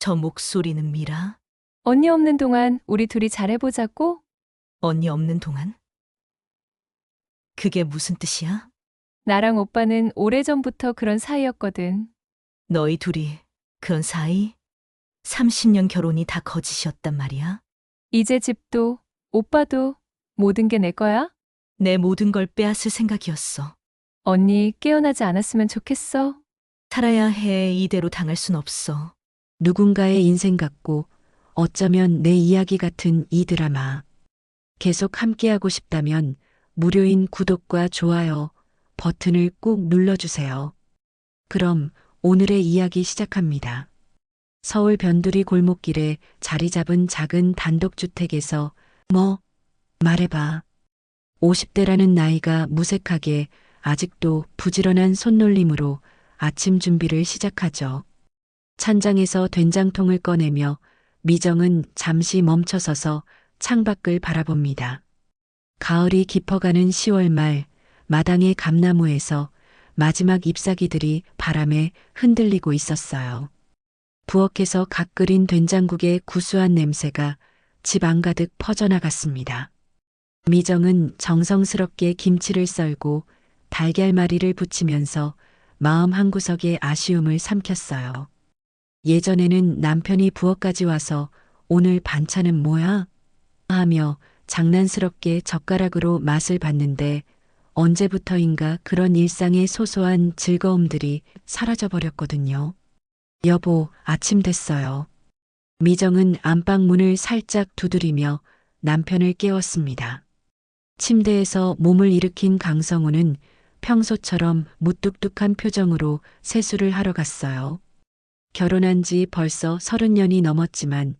저 목소리는 미라? 언니 없는 동안 우리 둘이 잘해보자고? 언니 없는 동안? 그게 무슨 뜻이야? 나랑 오빠는 오래전부터 그런 사이였거든. 너희 둘이 그런 사이? 30년 결혼이 다 거짓이었단 말이야? 이제 집도, 오빠도 모든 게 내 거야? 내 모든 걸 빼앗을 생각이었어. 언니 깨어나지 않았으면 좋겠어. 살아야 해. 이대로 당할 순 없어. 누군가의 인생 같고 어쩌면 내 이야기 같은 이 드라마. 계속 함께하고 싶다면 무료인 구독과 좋아요 버튼을 꼭 눌러주세요. 그럼 오늘의 이야기 시작합니다. 서울 변두리 골목길에 자리 잡은 작은 단독주택에서 말해봐. 50대라는 나이가 무색하게 아직도 부지런한 손놀림으로 아침 준비를 시작하죠. 찬장에서 된장통을 꺼내며 미정은 잠시 멈춰서서 창밖을 바라봅니다. 가을이 깊어가는 10월 말 마당의 감나무에서 마지막 잎사귀들이 바람에 흔들리고 있었어요. 부엌에서 갓 끓인 된장국의 구수한 냄새가 집 안가득 퍼져나갔습니다. 미정은 정성스럽게 김치를 썰고 달걀말이를 부치면서 마음 한구석에 아쉬움을 삼켰어요. 예전에는 남편이 부엌까지 와서 오늘 반찬은 뭐야? 하며 장난스럽게 젓가락으로 맛을 봤는데 언제부터인가 그런 일상의 소소한 즐거움들이 사라져버렸거든요. 여보, 아침 됐어요. 미정은 안방 문을 살짝 두드리며 남편을 깨웠습니다. 침대에서 몸을 일으킨 강성우는 평소처럼 무뚝뚝한 표정으로 세수를 하러 갔어요. 결혼한 지 벌써 30년이 넘었지만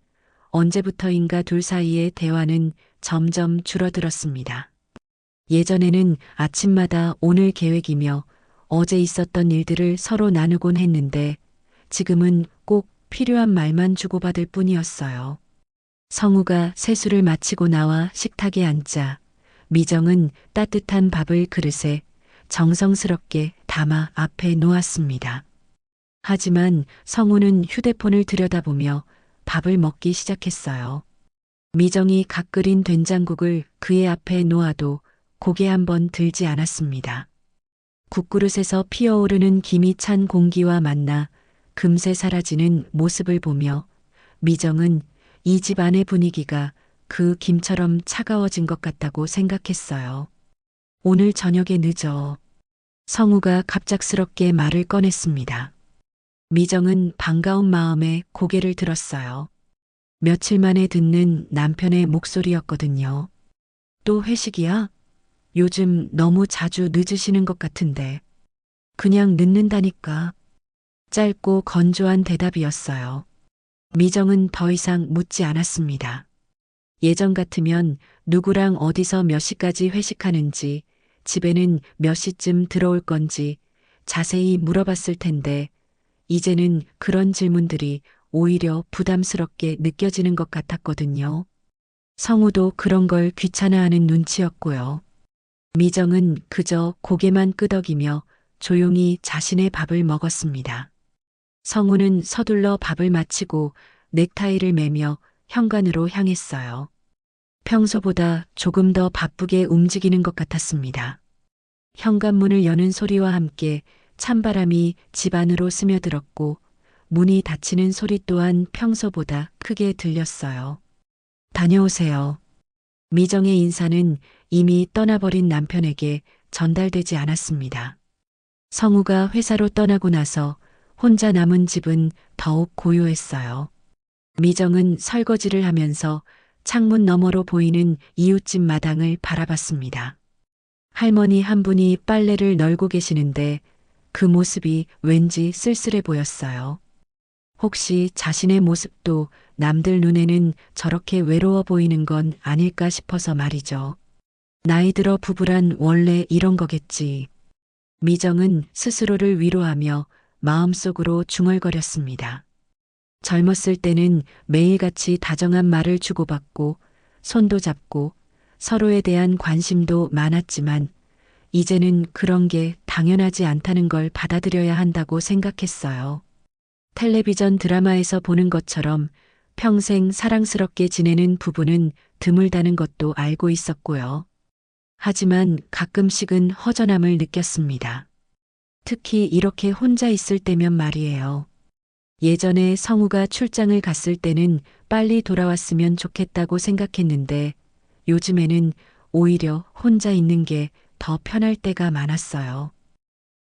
언제부터인가 둘 사이의 대화는 점점 줄어들었습니다. 예전에는 아침마다 오늘 계획이며 어제 있었던 일들을 서로 나누곤 했는데 지금은 꼭 필요한 말만 주고받을 뿐이었어요. 성우가 세수를 마치고 나와 식탁에 앉자 미정은 따뜻한 밥을 그릇에 정성스럽게 담아 앞에 놓았습니다. 하지만 성우는 휴대폰을 들여다보며 밥을 먹기 시작했어요. 미정이 갓 끓인 된장국을 그의 앞에 놓아도 고개 한번 들지 않았습니다. 국그릇에서 피어오르는 김이 찬 공기와 만나 금세 사라지는 모습을 보며 미정은 이 집 안의 분위기가 그 김처럼 차가워진 것 같다고 생각했어요. 오늘 저녁에 늦어. 성우가 갑작스럽게 말을 꺼냈습니다. 미정은 반가운 마음에 고개를 들었어요. 며칠 만에 듣는 남편의 목소리였거든요. 또 회식이야? 요즘 너무 자주 늦으시는 것 같은데. 그냥 늦는다니까. 짧고 건조한 대답이었어요. 미정은 더 이상 묻지 않았습니다. 예전 같으면 누구랑 어디서 몇 시까지 회식하는지, 집에는 몇 시쯤 들어올 건지 자세히 물어봤을 텐데, 이제는 그런 질문들이 오히려 부담스럽게 느껴지는 것 같았거든요. 성우도 그런 걸 귀찮아하는 눈치였고요. 미정은 그저 고개만 끄덕이며 조용히 자신의 밥을 먹었습니다. 성우는 서둘러 밥을 마치고 넥타이를 매며 현관으로 향했어요. 평소보다 조금 더 바쁘게 움직이는 것 같았습니다. 현관문을 여는 소리와 함께 찬바람이 집 안으로 스며들었고 문이 닫히는 소리 또한 평소보다 크게 들렸어요. 다녀오세요. 미정의 인사는 이미 떠나버린 남편에게 전달되지 않았습니다. 성우가 회사로 떠나고 나서 혼자 남은 집은 더욱 고요했어요. 미정은 설거지를 하면서 창문 너머로 보이는 이웃집 마당을 바라봤습니다. 할머니 한 분이 빨래를 널고 계시는데 그 모습이 왠지 쓸쓸해 보였어요. 혹시 자신의 모습도 남들 눈에는 저렇게 외로워 보이는 건 아닐까 싶어서 말이죠. 나이 들어 부부란 원래 이런 거겠지. 미정은 스스로를 위로하며 마음속으로 중얼거렸습니다. 젊었을 때는 매일같이 다정한 말을 주고받고 손도 잡고 서로에 대한 관심도 많았지만 이제는 그런 게 당연하지 않다는 걸 받아들여야 한다고 생각했어요. 텔레비전 드라마에서 보는 것처럼 평생 사랑스럽게 지내는 부부는 드물다는 것도 알고 있었고요. 하지만 가끔씩은 허전함을 느꼈습니다. 특히 이렇게 혼자 있을 때면 말이에요. 예전에 성우가 출장을 갔을 때는 빨리 돌아왔으면 좋겠다고 생각했는데 요즘에는 오히려 혼자 있는 게 더 편할 때가 많았어요.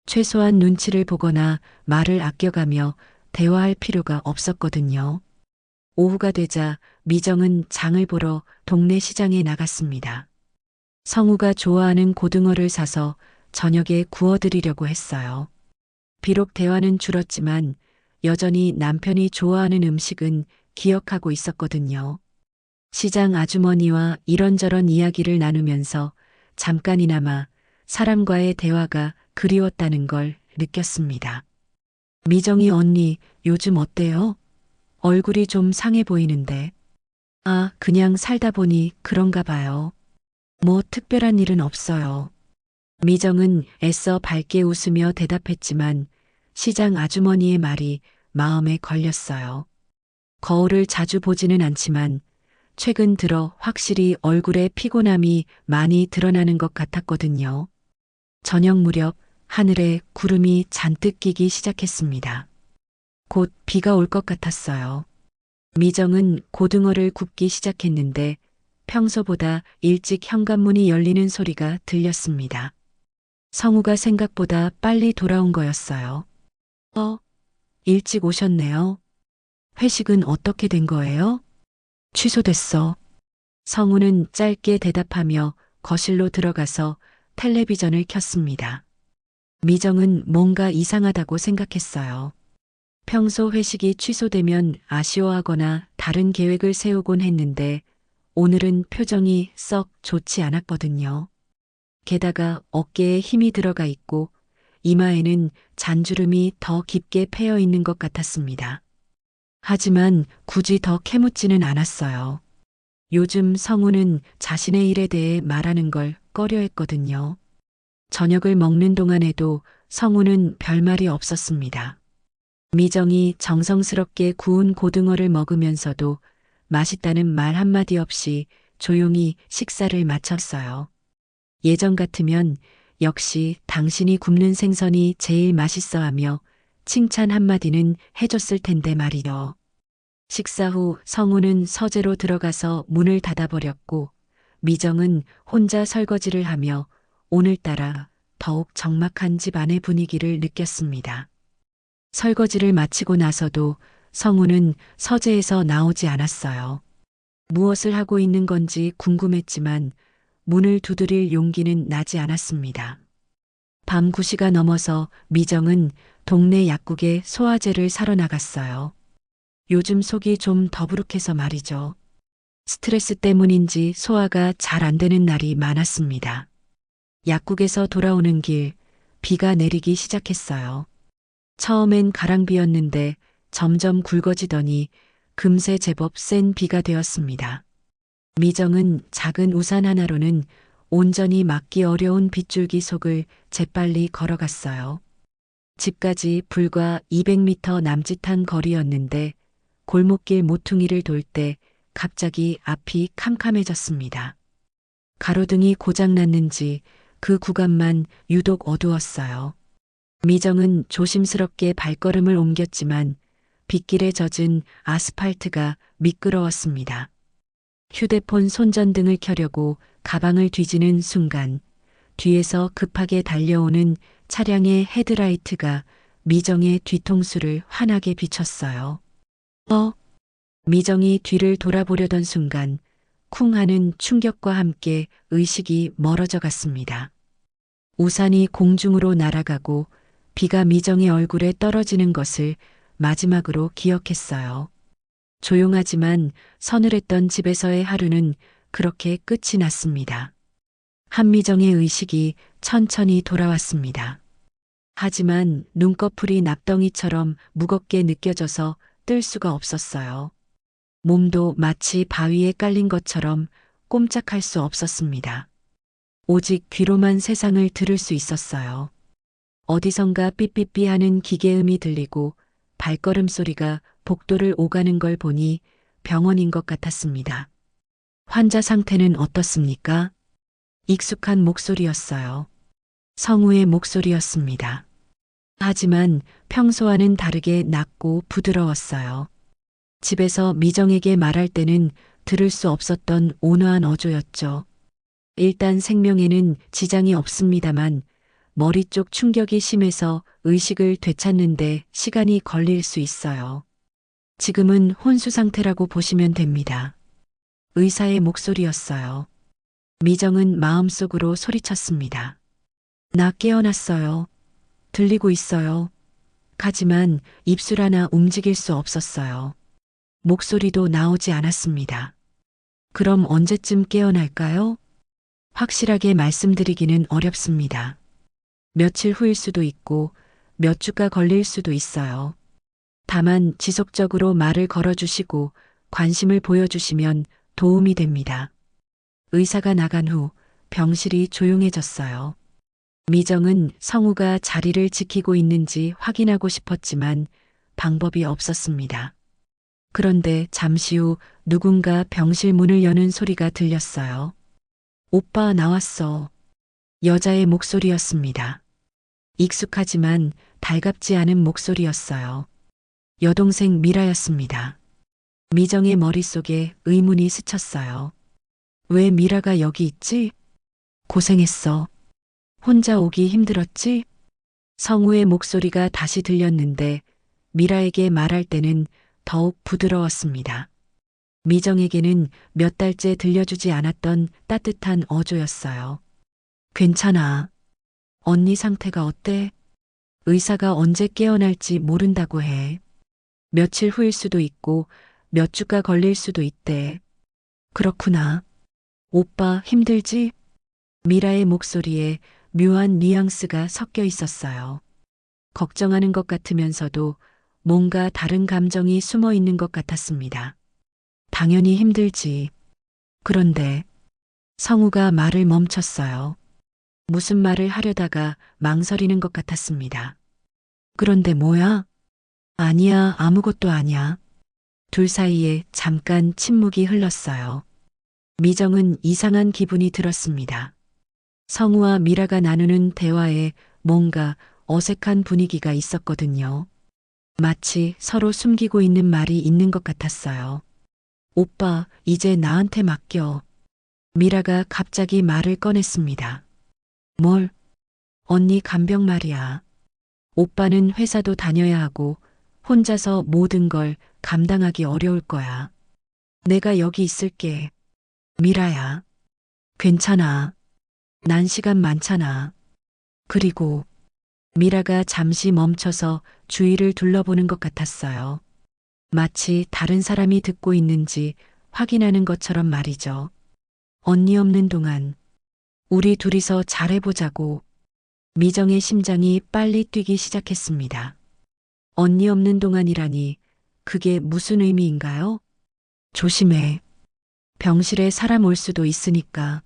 최소한 눈치를 보거나 말을 아껴가며 대화할 필요가 없었거든요. 오후가 되자 미정은 장을 보러 동네 시장에 나갔습니다. 성우가 좋아하는 고등어를 사서 저녁에 구워드리려고 했어요. 비록 대화는 줄었지만 여전히 남편이 좋아하는 음식은 기억하고 있었거든요. 시장 아주머니와 이런저런 이야기를 나누면서 잠깐이나마 사람과의 대화가 그리웠다는 걸 느꼈습니다. 미정이 언니, 요즘 어때요? 얼굴이 좀 상해 보이는데. 아, 그냥 살다 보니 그런가 봐요. 뭐 특별한 일은 없어요. 미정은 애써 밝게 웃으며 대답했지만 시장 아주머니의 말이 마음에 걸렸어요. 거울을 자주 보지는 않지만 최근 들어 확실히 얼굴에 피곤함이 많이 드러나는 것 같았거든요. 저녁 무렵 하늘에 구름이 잔뜩 끼기 시작했습니다. 곧 비가 올 것 같았어요. 미정은 고등어를 굽기 시작했는데 평소보다 일찍 현관문이 열리는 소리가 들렸습니다. 성우가 생각보다 빨리 돌아온 거였어요. 일찍 오셨네요. 회식은 어떻게 된 거예요? 취소됐어. 성우는 짧게 대답하며 거실로 들어가서 텔레비전을 켰습니다. 미정은 뭔가 이상하다고 생각했어요. 평소 회식이 취소되면 아쉬워하거나 다른 계획을 세우곤 했는데 오늘은 표정이 썩 좋지 않았거든요. 게다가 어깨에 힘이 들어가 있고 이마에는 잔주름이 더 깊게 패여 있는 것 같았습니다. 하지만 굳이 더 캐묻지는 않았어요. 요즘 성우는 자신의 일에 대해 말하는 걸 꺼려했거든요. 저녁을 먹는 동안에도 성우는 별말이 없었습니다. 미정이 정성스럽게 구운 고등어를 먹으면서도 맛있다는 말 한마디 없이 조용히 식사를 마쳤어요. 예전 같으면 역시 당신이 굽는 생선이 제일 맛있어 하며 칭찬 한마디는 해줬을 텐데 말이요. 식사 후 성우는 서재로 들어가서 문을 닫아버렸고 미정은 혼자 설거지를 하며 오늘따라 더욱 적막한 집안의 분위기를 느꼈습니다. 설거지를 마치고 나서도 성우는 서재에서 나오지 않았어요. 무엇을 하고 있는 건지 궁금했지만 문을 두드릴 용기는 나지 않았습니다. 밤 9시가 넘어서 미정은 동네 약국에 소화제를 사러 나갔어요. 요즘 속이 좀 더부룩해서 말이죠. 스트레스 때문인지 소화가 잘 안 되는 날이 많았습니다. 약국에서 돌아오는 길, 비가 내리기 시작했어요. 처음엔 가랑비였는데 점점 굵어지더니 금세 제법 센 비가 되었습니다. 미정은 작은 우산 하나로는 온전히 막기 어려운 빗줄기 속을 재빨리 걸어갔어요. 집까지 불과 200m 남짓한 거리였는데 골목길 모퉁이를 돌 때 갑자기 앞이 캄캄해졌습니다. 가로등이 고장났는지 그 구간만 유독 어두웠어요. 미정은 조심스럽게 발걸음을 옮겼지만 빗길에 젖은 아스팔트가 미끄러웠습니다. 휴대폰 손전등을 켜려고 가방을 뒤지는 순간 뒤에서 급하게 달려오는 차량의 헤드라이트가 미정의 뒤통수를 환하게 비쳤어요. 미정이 뒤를 돌아보려던 순간 쿵 하는 충격과 함께 의식이 멀어져 갔습니다. 우산이 공중으로 날아가고 비가 미정의 얼굴에 떨어지는 것을 마지막으로 기억했어요. 조용하지만 서늘했던 집에서의 하루는 그렇게 끝이 났습니다. 한미정의 의식이 천천히 돌아왔습니다. 하지만 눈꺼풀이 납덩이처럼 무겁게 느껴져서 뜰 수가 없었어요. 몸도 마치 바위에 깔린 것처럼 꼼짝할 수 없었습니다. 오직 귀로만 세상을 들을 수 있었어요. 어디선가 삐삐삐 하는 기계음이 들리고 발걸음 소리가 복도를 오가는 걸 보니 병원인 것 같았습니다. 환자 상태는 어떻습니까? 익숙한 목소리였어요. 성우의 목소리였습니다. 하지만 평소와는 다르게 낮고 부드러웠어요. 집에서 미정에게 말할 때는 들을 수 없었던 온화한 어조였죠. 일단 생명에는 지장이 없습니다만 머리 쪽 충격이 심해서 의식을 되찾는데 시간이 걸릴 수 있어요. 지금은 혼수 상태라고 보시면 됩니다. 의사의 목소리였어요. 미정은 마음속으로 소리쳤습니다. 나 깨어났어요. 들리고 있어요. 하지만 입술 하나 움직일 수 없었어요. 목소리도 나오지 않았습니다. 그럼 언제쯤 깨어날까요? 확실하게 말씀드리기는 어렵습니다. 며칠 후일 수도 있고 몇 주가 걸릴 수도 있어요. 다만 지속적으로 말을 걸어주시고 관심을 보여주시면 도움이 됩니다. 의사가 나간 후 병실이 조용해졌어요. 미정은 성우가 자리를 지키고 있는지 확인하고 싶었지만 방법이 없었습니다. 그런데 잠시 후 누군가 병실 문을 여는 소리가 들렸어요. 오빠 나왔어. 여자의 목소리였습니다. 익숙하지만 달갑지 않은 목소리였어요. 여동생 미라였습니다. 미정의 머릿속에 의문이 스쳤어요. 왜 미라가 여기 있지? 고생했어. 혼자 오기 힘들었지? 성우의 목소리가 다시 들렸는데 미라에게 말할 때는 더욱 부드러웠습니다. 미정에게는 몇 달째 들려주지 않았던 따뜻한 어조였어요. 괜찮아. 언니 상태가 어때? 의사가 언제 깨어날지 모른다고 해. 며칠 후일 수도 있고 몇 주가 걸릴 수도 있대. 그렇구나. 오빠 힘들지? 미라의 목소리에 묘한 뉘앙스가 섞여 있었어요. 걱정하는 것 같으면서도 뭔가 다른 감정이 숨어 있는 것 같았습니다. 당연히 힘들지. 그런데 성우가 말을 멈췄어요. 무슨 말을 하려다가 망설이는 것 같았습니다. 그런데 뭐야? 아니야, 아무것도 아니야. 둘 사이에 잠깐 침묵이 흘렀어요. 미정은 이상한 기분이 들었습니다. 성우와 미라가 나누는 대화에 뭔가 어색한 분위기가 있었거든요. 마치 서로 숨기고 있는 말이 있는 것 같았어요. 오빠, 이제 나한테 맡겨. 미라가 갑자기 말을 꺼냈습니다. 뭘? 언니 간병 말이야. 오빠는 회사도 다녀야 하고 혼자서 모든 걸 감당하기 어려울 거야. 내가 여기 있을게. 미라야. 괜찮아. 난 시간 많잖아. 그리고 미라가 잠시 멈춰서 주위를 둘러보는 것 같았어요. 마치 다른 사람이 듣고 있는지 확인하는 것처럼 말이죠. 언니 없는 동안 우리 둘이서 잘해보자고. 미정의 심장이 빨리 뛰기 시작했습니다. 언니 없는 동안이라니 그게 무슨 의미인가요? 조심해. 병실에 사람 올 수도 있으니까.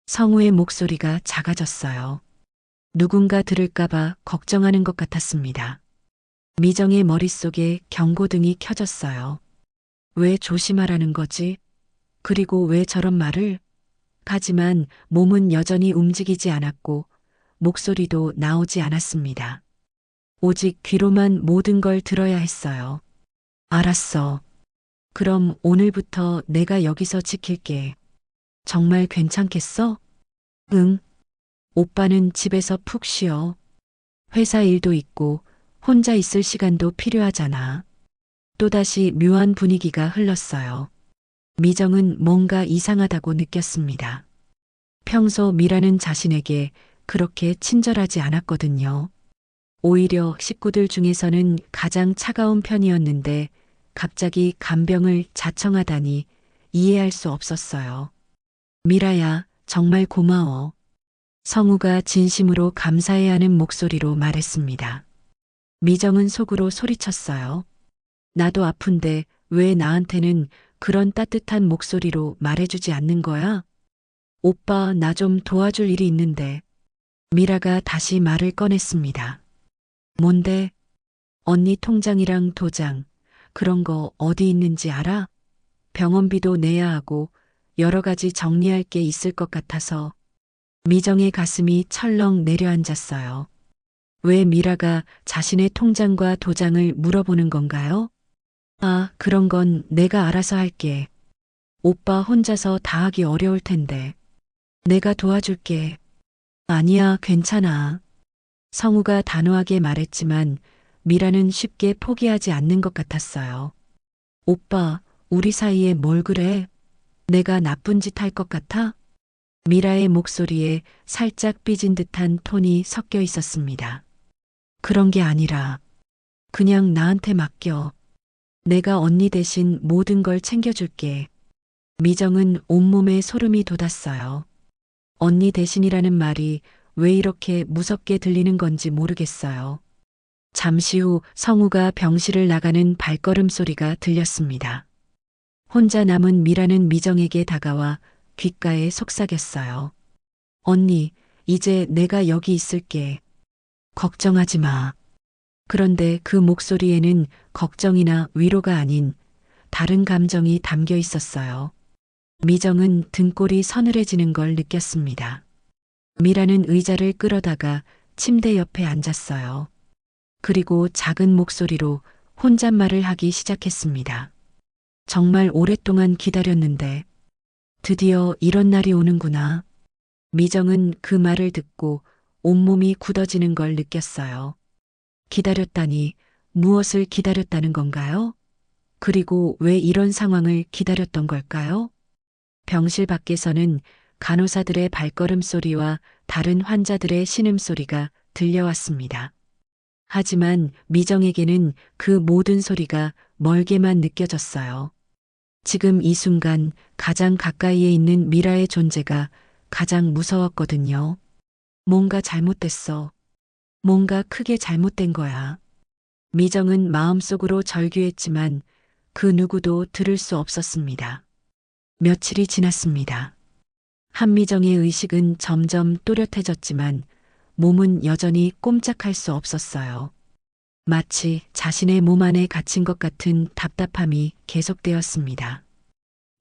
성우의 목소리가 작아졌어요. 누군가 들을까봐 걱정하는 것 같았습니다. 미정의 머릿속에 경고등이 켜졌어요. 왜 조심하라는 거지? 그리고 왜 저런 말을? 하지만 몸은 여전히 움직이지 않았고 목소리도 나오지 않았습니다. 오직 귀로만 모든 걸 들어야 했어요. 알았어. 그럼 오늘부터 내가 여기서 지킬게. 정말 괜찮겠어? 응. 오빠는 집에서 푹 쉬어. 회사 일도 있고 혼자 있을 시간도 필요하잖아. 또다시 묘한 분위기가 흘렀어요. 미정은 뭔가 이상하다고 느꼈습니다. 평소 미라는 자신에게 그렇게 친절하지 않았거든요. 오히려 식구들 중에서는 가장 차가운 편이었는데 갑자기 간병을 자청하다니 이해할 수 없었어요. 미라야, 정말 고마워. 성우가 진심으로 감사해야 하는 목소리로 말했습니다. 미정은 속으로 소리쳤어요. 나도 아픈데 왜 나한테는 그런 따뜻한 목소리로 말해주지 않는 거야? 오빠, 나 좀 도와줄 일이 있는데. 미라가 다시 말을 꺼냈습니다. 뭔데? 언니 통장이랑 도장, 그런 거 어디 있는지 알아? 병원비도 내야 하고 여러 가지 정리할 게 있을 것 같아서. 미정의 가슴이 철렁 내려앉았어요. 왜 미라가 자신의 통장과 도장을 물어보는 건가요? 아, 그런 건 내가 알아서 할게. 오빠 혼자서 다 하기 어려울 텐데. 내가 도와줄게. 아니야, 괜찮아. 성우가 단호하게 말했지만 미라는 쉽게 포기하지 않는 것 같았어요. 오빠, 우리 사이에 뭘 그래? 내가 나쁜 짓 할 것 같아? 미라의 목소리에 살짝 삐진 듯한 톤이 섞여 있었습니다. 그런 게 아니라 그냥 나한테 맡겨. 내가 언니 대신 모든 걸 챙겨줄게. 미정은 온몸에 소름이 돋았어요. 언니 대신이라는 말이 왜 이렇게 무섭게 들리는 건지 모르겠어요. 잠시 후 성우가 병실을 나가는 발걸음 소리가 들렸습니다. 혼자 남은 미라는 미정에게 다가와 귓가에 속삭였어요. 언니, 이제 내가 여기 있을게. 걱정하지 마. 그런데 그 목소리에는 걱정이나 위로가 아닌 다른 감정이 담겨 있었어요. 미정은 등골이 서늘해지는 걸 느꼈습니다. 미라는 의자를 끌어다가 침대 옆에 앉았어요. 그리고 작은 목소리로 혼잣말을 하기 시작했습니다. 정말 오랫동안 기다렸는데 드디어 이런 날이 오는구나. 미정은 그 말을 듣고 온몸이 굳어지는 걸 느꼈어요. 기다렸다니 무엇을 기다렸다는 건가요? 그리고 왜 이런 상황을 기다렸던 걸까요? 병실 밖에서는 간호사들의 발걸음 소리와 다른 환자들의 신음소리가 들려왔습니다. 하지만 미정에게는 그 모든 소리가 멀게만 느껴졌어요. 지금 이 순간 가장 가까이에 있는 미라의 존재가 가장 무서웠거든요. 뭔가 잘못됐어. 뭔가 크게 잘못된 거야. 미정은 마음속으로 절규했지만 그 누구도 들을 수 없었습니다. 며칠이 지났습니다. 한미정의 의식은 점점 또렷해졌지만 몸은 여전히 꼼짝할 수 없었어요. 마치 자신의 몸 안에 갇힌 것 같은 답답함이 계속되었습니다.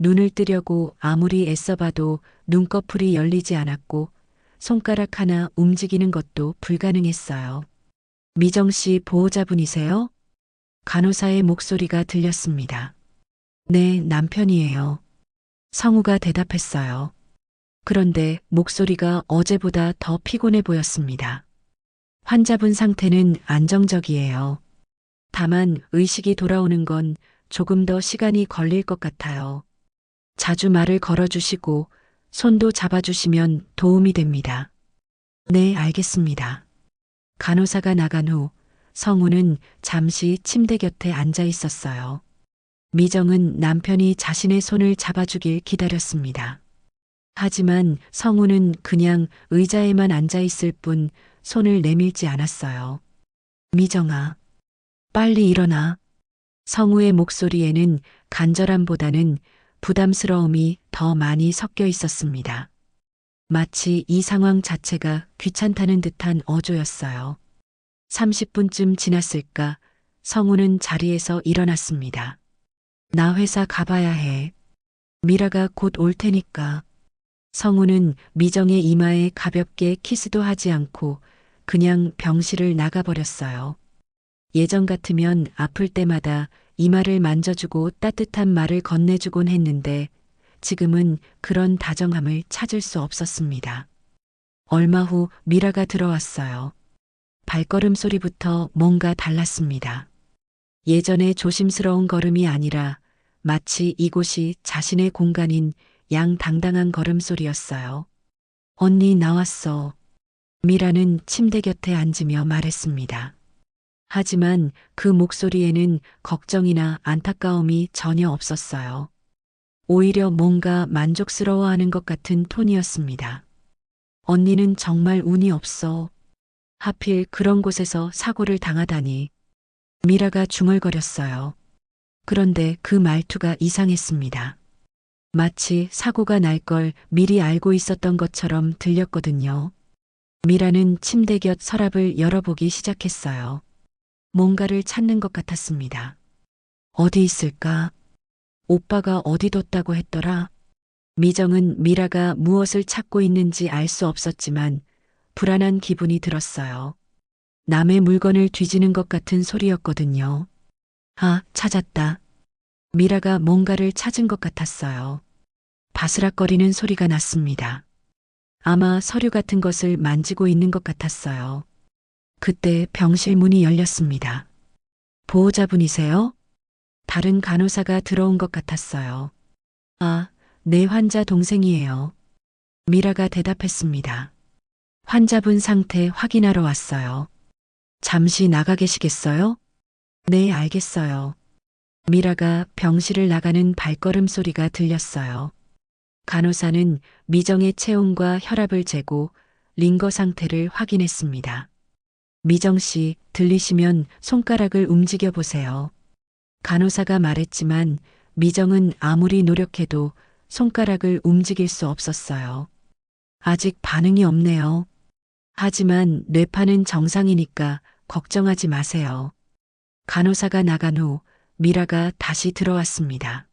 눈을 뜨려고 아무리 애써봐도 눈꺼풀이 열리지 않았고 손가락 하나 움직이는 것도 불가능했어요. 미정 씨 보호자분이세요? 간호사의 목소리가 들렸습니다. 네, 남편이에요. 성우가 대답했어요. 그런데 목소리가 어제보다 더 피곤해 보였습니다. 환자분 상태는 안정적이에요. 다만 의식이 돌아오는 건 조금 더 시간이 걸릴 것 같아요. 자주 말을 걸어주시고 손도 잡아주시면 도움이 됩니다. 네, 알겠습니다. 간호사가 나간 후 성우는 잠시 침대 곁에 앉아 있었어요. 미정은 남편이 자신의 손을 잡아주길 기다렸습니다. 하지만 성우는 그냥 의자에만 앉아 있을 뿐 손을 내밀지 않았어요. 미정아, 빨리 일어나. 성우의 목소리에는 간절함보다는 부담스러움이 더 많이 섞여 있었습니다. 마치 이 상황 자체가 귀찮다는 듯한 어조였어요. 30분쯤 지났을까 성우는 자리에서 일어났습니다. 나 회사 가봐야 해. 미라가 곧 올 테니까. 성우는 미정의 이마에 가볍게 키스도 하지 않고 그냥 병실을 나가버렸어요. 예전 같으면 아플 때마다 이마를 만져주고 따뜻한 말을 건네주곤 했는데 지금은 그런 다정함을 찾을 수 없었습니다. 얼마 후 미라가 들어왔어요. 발걸음 소리부터 뭔가 달랐습니다. 예전의 조심스러운 걸음이 아니라 마치 이곳이 자신의 공간인 양당당한 걸음소리였어요. 언니 나왔어. 미라는 침대 곁에 앉으며 말했습니다. 하지만 그 목소리에는 걱정이나 안타까움이 전혀 없었어요. 오히려 뭔가 만족스러워하는 것 같은 톤이었습니다. 언니는 정말 운이 없어. 하필 그런 곳에서 사고를 당하다니. 미라가 중얼거렸어요. 그런데 그 말투가 이상했습니다. 마치 사고가 날 걸 미리 알고 있었던 것처럼 들렸거든요. 미라는 침대 곁 서랍을 열어보기 시작했어요. 뭔가를 찾는 것 같았습니다. 어디 있을까? 오빠가 어디 뒀다고 했더라? 미정은 미라가 무엇을 찾고 있는지 알 수 없었지만 불안한 기분이 들었어요. 남의 물건을 뒤지는 것 같은 소리였거든요. 아, 찾았다. 미라가 뭔가를 찾은 것 같았어요. 바스락거리는 소리가 났습니다. 아마 서류 같은 것을 만지고 있는 것 같았어요. 그때 병실 문이 열렸습니다. 보호자분이세요? 다른 간호사가 들어온 것 같았어요. 아, 내 환자 동생이에요. 미라가 대답했습니다. 환자분 상태 확인하러 왔어요. 잠시 나가 계시겠어요? 네, 알겠어요. 미라가 병실을 나가는 발걸음 소리가 들렸어요. 간호사는 미정의 체온과 혈압을 재고 링거 상태를 확인했습니다. 미정 씨, 들리시면 손가락을 움직여 보세요. 간호사가 말했지만 미정은 아무리 노력해도 손가락을 움직일 수 없었어요. 아직 반응이 없네요. 하지만 뇌파는 정상이니까 걱정하지 마세요. 간호사가 나간 후 미라가 다시 들어왔습니다.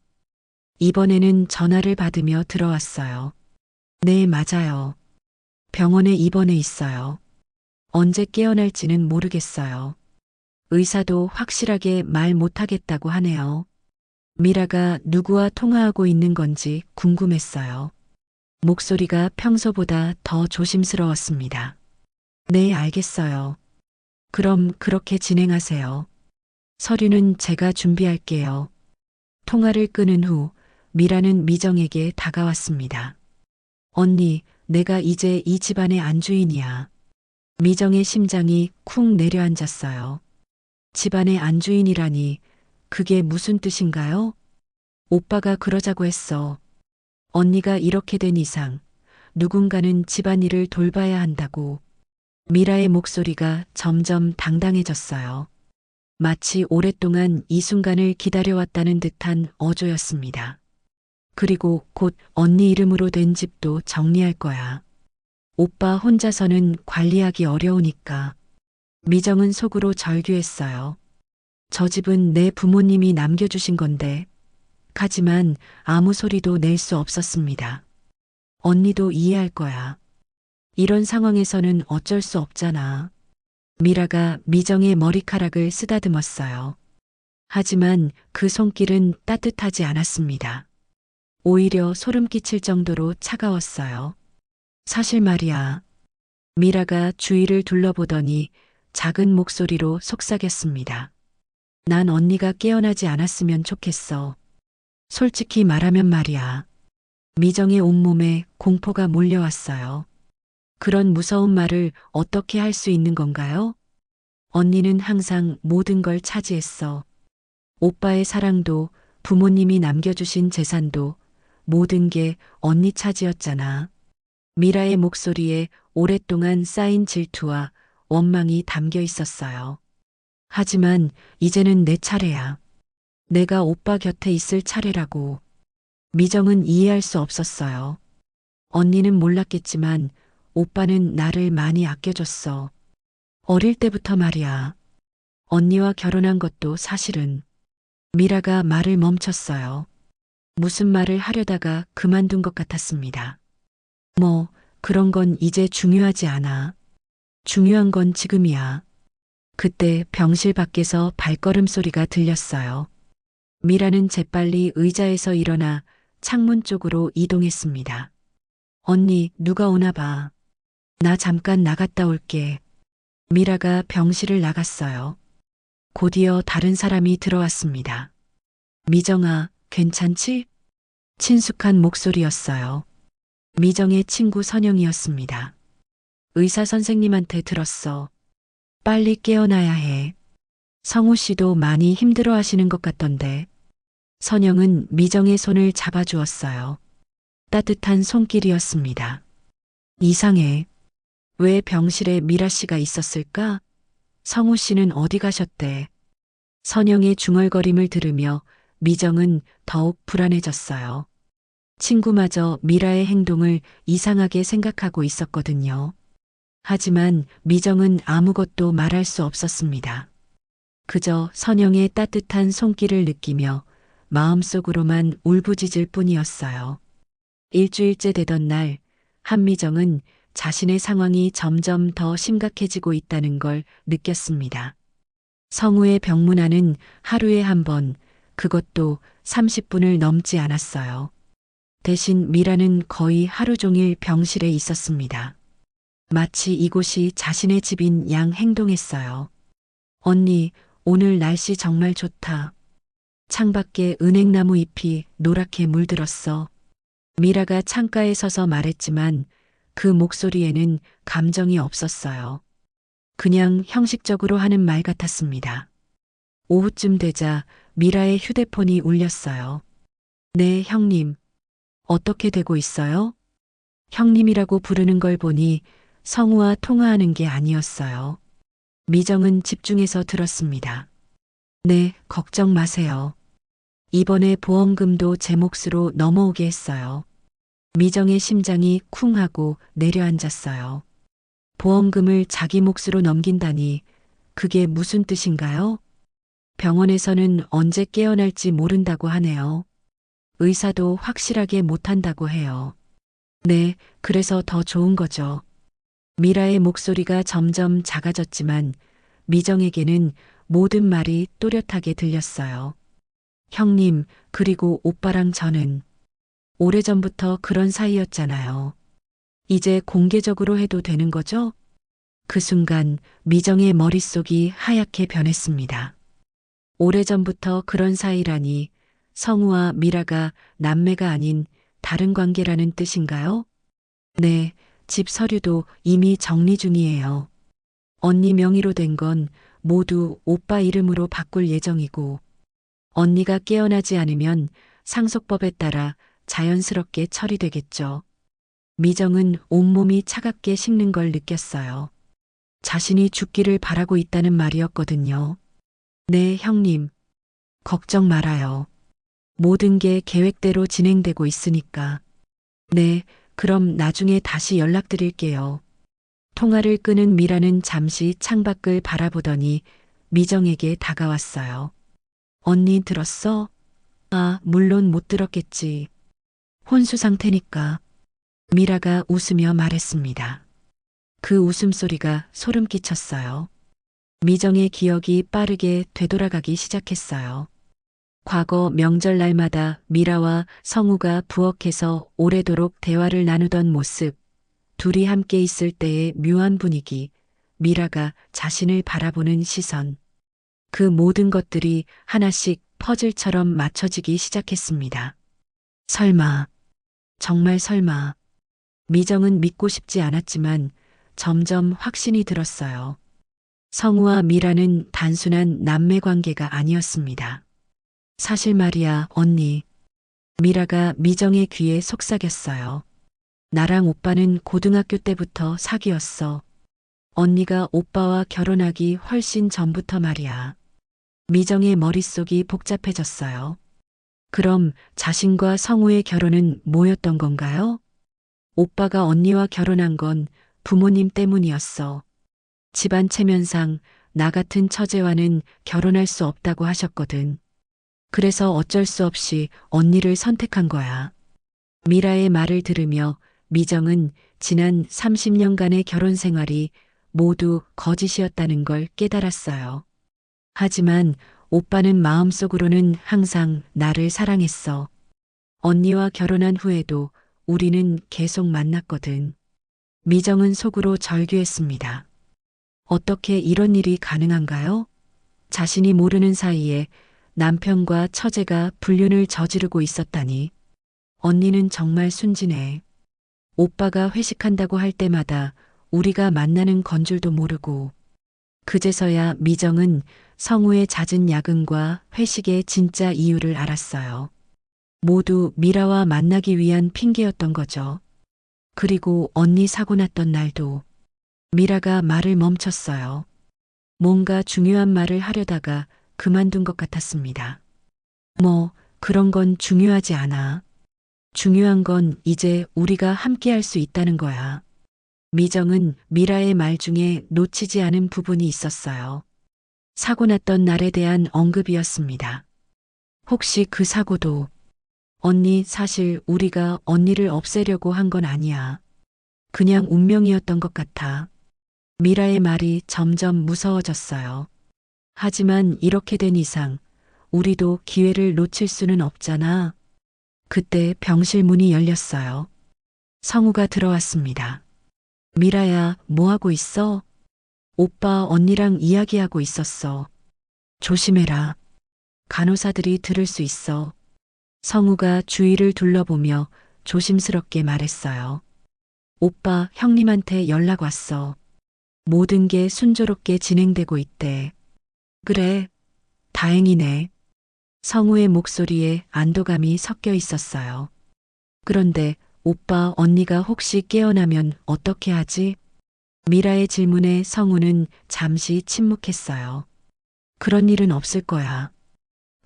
이번에는 전화를 받으며 들어왔어요. 네, 맞아요. 병원에 입원해 있어요. 언제 깨어날지는 모르겠어요. 의사도 확실하게 말 못하겠다고 하네요. 미라가 누구와 통화하고 있는 건지 궁금했어요. 목소리가 평소보다 더 조심스러웠습니다. 네, 알겠어요. 그럼 그렇게 진행하세요. 서류는 제가 준비할게요. 통화를 끊은 후 미라는 미정에게 다가왔습니다. 언니, 내가 이제 이 집안의 안주인이야. 미정의 심장이 쿵 내려앉았어요. 집안의 안주인이라니 그게 무슨 뜻인가요? 오빠가 그러자고 했어. 언니가 이렇게 된 이상 누군가는 집안일을 돌봐야 한다고. 미라의 목소리가 점점 당당해졌어요. 마치 오랫동안 이 순간을 기다려왔다는 듯한 어조였습니다. 그리고 곧 언니 이름으로 된 집도 정리할 거야. 오빠 혼자서는 관리하기 어려우니까. 미정은 속으로 절규했어요. 저 집은 내 부모님이 남겨주신 건데. 하지만 아무 소리도 낼 수 없었습니다. 언니도 이해할 거야. 이런 상황에서는 어쩔 수 없잖아. 미라가 미정의 머리카락을 쓰다듬었어요. 하지만 그 손길은 따뜻하지 않았습니다. 오히려 소름 끼칠 정도로 차가웠어요. 사실 말이야. 미라가 주위를 둘러보더니 작은 목소리로 속삭였습니다. 난 언니가 깨어나지 않았으면 좋겠어. 솔직히 말하면 말이야. 미정의 온몸에 공포가 몰려왔어요. 그런 무서운 말을 어떻게 할 수 있는 건가요? 언니는 항상 모든 걸 차지했어. 오빠의 사랑도 부모님이 남겨주신 재산도 모든 게 언니 차지였잖아. 미라의 목소리에 오랫동안 쌓인 질투와 원망이 담겨 있었어요. 하지만 이제는 내 차례야. 내가 오빠 곁에 있을 차례라고. 미정은 이해할 수 없었어요. 언니는 몰랐겠지만 오빠는 나를 많이 아껴줬어. 어릴 때부터 말이야. 언니와 결혼한 것도 사실은. 미라가 말을 멈췄어요. 무슨 말을 하려다가 그만둔 것 같았습니다. 뭐, 그런 건 이제 중요하지 않아. 중요한 건 지금이야. 그때 병실 밖에서 발걸음 소리가 들렸어요. 미라는 재빨리 의자에서 일어나 창문 쪽으로 이동했습니다. 언니, 누가 오나 봐. 나 잠깐 나갔다 올게. 미라가 병실을 나갔어요. 곧이어 다른 사람이 들어왔습니다. 미정아, 괜찮지? 친숙한 목소리였어요. 미정의 친구 선영이었습니다. 의사 선생님한테 들었어. 빨리 깨어나야 해. 성우 씨도 많이 힘들어 하시는 것 같던데. 선영은 미정의 손을 잡아주었어요. 따뜻한 손길이었습니다. 이상해. 왜 병실에 미라 씨가 있었을까? 성우 씨는 어디 가셨대? 선영의 중얼거림을 들으며 미정은 더욱 불안해졌어요. 친구마저 미라의 행동을 이상하게 생각하고 있었거든요. 하지만 미정은 아무것도 말할 수 없었습니다. 그저 선영의 따뜻한 손길을 느끼며 마음속으로만 울부짖을 뿐이었어요. 일주일째 되던 날, 한미정은 자신의 상황이 점점 더 심각해지고 있다는 걸 느꼈습니다. 성우의 병문안은 하루에 한 번, 그것도 30분을 넘지 않았어요. 대신 미라는 거의 하루 종일 병실에 있었습니다. 마치 이곳이 자신의 집인 양 행동했어요. 언니, 오늘 날씨 정말 좋다. 창밖에 은행나무 잎이 노랗게 물들었어. 미라가 창가에 서서 말했지만 그 목소리에는 감정이 없었어요. 그냥 형식적으로 하는 말 같았습니다. 오후쯤 되자 미라의 휴대폰이 울렸어요. 네, 형님. 어떻게 되고 있어요? 형님이라고 부르는 걸 보니 성우와 통화하는 게 아니었어요. 미정은 집중해서 들었습니다. 네, 걱정 마세요. 이번에 보험금도 제 몫으로 넘어오게 했어요. 미정의 심장이 쿵 하고 내려앉았어요. 보험금을 자기 몫으로 넘긴다니 그게 무슨 뜻인가요? 병원에서는 언제 깨어날지 모른다고 하네요. 의사도 확실하게 못한다고 해요. 네, 그래서 더 좋은 거죠. 미라의 목소리가 점점 작아졌지만 미정에게는 모든 말이 또렷하게 들렸어요. 형님, 그리고 오빠랑 저는 오래전부터 그런 사이였잖아요. 이제 공개적으로 해도 되는 거죠? 그 순간 미정의 머릿속이 하얗게 변했습니다. 오래전부터 그런 사이라니 성우와 미라가 남매가 아닌 다른 관계라는 뜻인가요? 네, 집 서류도 이미 정리 중이에요. 언니 명의로 된 건 모두 오빠 이름으로 바꿀 예정이고 언니가 깨어나지 않으면 상속법에 따라 자연스럽게 처리되겠죠. 미정은 온몸이 차갑게 식는 걸 느꼈어요. 자신이 죽기를 바라고 있다는 말이었거든요. 네, 형님. 걱정 말아요. 모든 게 계획대로 진행되고 있으니까. 네, 그럼 나중에 다시 연락드릴게요. 통화를 끊은 미라는 잠시 창밖을 바라보더니 미정에게 다가왔어요. 언니 들었어? 아, 물론 못 들었겠지. 혼수 상태니까. 미라가 웃으며 말했습니다. 그 웃음소리가 소름 끼쳤어요. 미정의 기억이 빠르게 되돌아가기 시작했어요. 과거 명절날마다 미라와 성우가 부엌에서 오래도록 대화를 나누던 모습, 둘이 함께 있을 때의 묘한 분위기, 미라가 자신을 바라보는 시선, 그 모든 것들이 하나씩 퍼즐처럼 맞춰지기 시작했습니다. 설마, 정말 설마. 미정은 믿고 싶지 않았지만 점점 확신이 들었어요. 성우와 미라는 단순한 남매 관계가 아니었습니다. 사실 말이야, 언니. 미라가 미정의 귀에 속삭였어요. 나랑 오빠는 고등학교 때부터 사귀었어. 언니가 오빠와 결혼하기 훨씬 전부터 말이야. 미정의 머릿속이 복잡해졌어요. 그럼 자신과 성우의 결혼은 뭐였던 건가요? 오빠가 언니와 결혼한 건 부모님 때문이었어. 집안 체면상 나 같은 처제와는 결혼할 수 없다고 하셨거든. 그래서 어쩔 수 없이 언니를 선택한 거야. 미라의 말을 들으며 미정은 지난 30년간의 결혼 생활이 모두 거짓이었다는 걸 깨달았어요. 하지만 오빠는 마음속으로는 항상 나를 사랑했어. 언니와 결혼한 후에도 우리는 계속 만났거든. 미정은 속으로 절규했습니다. 어떻게 이런 일이 가능한가요? 자신이 모르는 사이에 남편과 처제가 불륜을 저지르고 있었다니. 언니는 정말 순진해. 오빠가 회식한다고 할 때마다 우리가 만나는 건 줄도 모르고. 그제서야 미정은 성우의 잦은 야근과 회식의 진짜 이유를 알았어요. 모두 미라와 만나기 위한 핑계였던 거죠. 그리고 언니 사고 났던 날도 미라가 말을 멈췄어요. 뭔가 중요한 말을 하려다가 그만둔 것 같았습니다. 뭐, 그런 건 중요하지 않아. 중요한 건 이제 우리가 함께 할 수 있다는 거야. 미정은 미라의 말 중에 놓치지 않은 부분이 있었어요. 사고 났던 날에 대한 언급이었습니다. 혹시 그 사고도 언니 사실 우리가 언니를 없애려고 한 건 아니야. 그냥 운명이었던 것 같아. 미라의 말이 점점 무서워졌어요. 하지만 이렇게 된 이상 우리도 기회를 놓칠 수는 없잖아. 그때 병실 문이 열렸어요. 성우가 들어왔습니다. 미라야, 뭐 하고 있어? 오빠 언니랑 이야기하고 있었어. 조심해라. 간호사들이 들을 수 있어. 성우가 주위를 둘러보며 조심스럽게 말했어요. 오빠, 형님한테 연락 왔어. 모든 게 순조롭게 진행되고 있대. 그래, 다행이네. 성우의 목소리에 안도감이 섞여 있었어요. 그런데 오빠, 언니가 혹시 깨어나면 어떻게 하지? 미라의 질문에 성우는 잠시 침묵했어요. 그런 일은 없을 거야.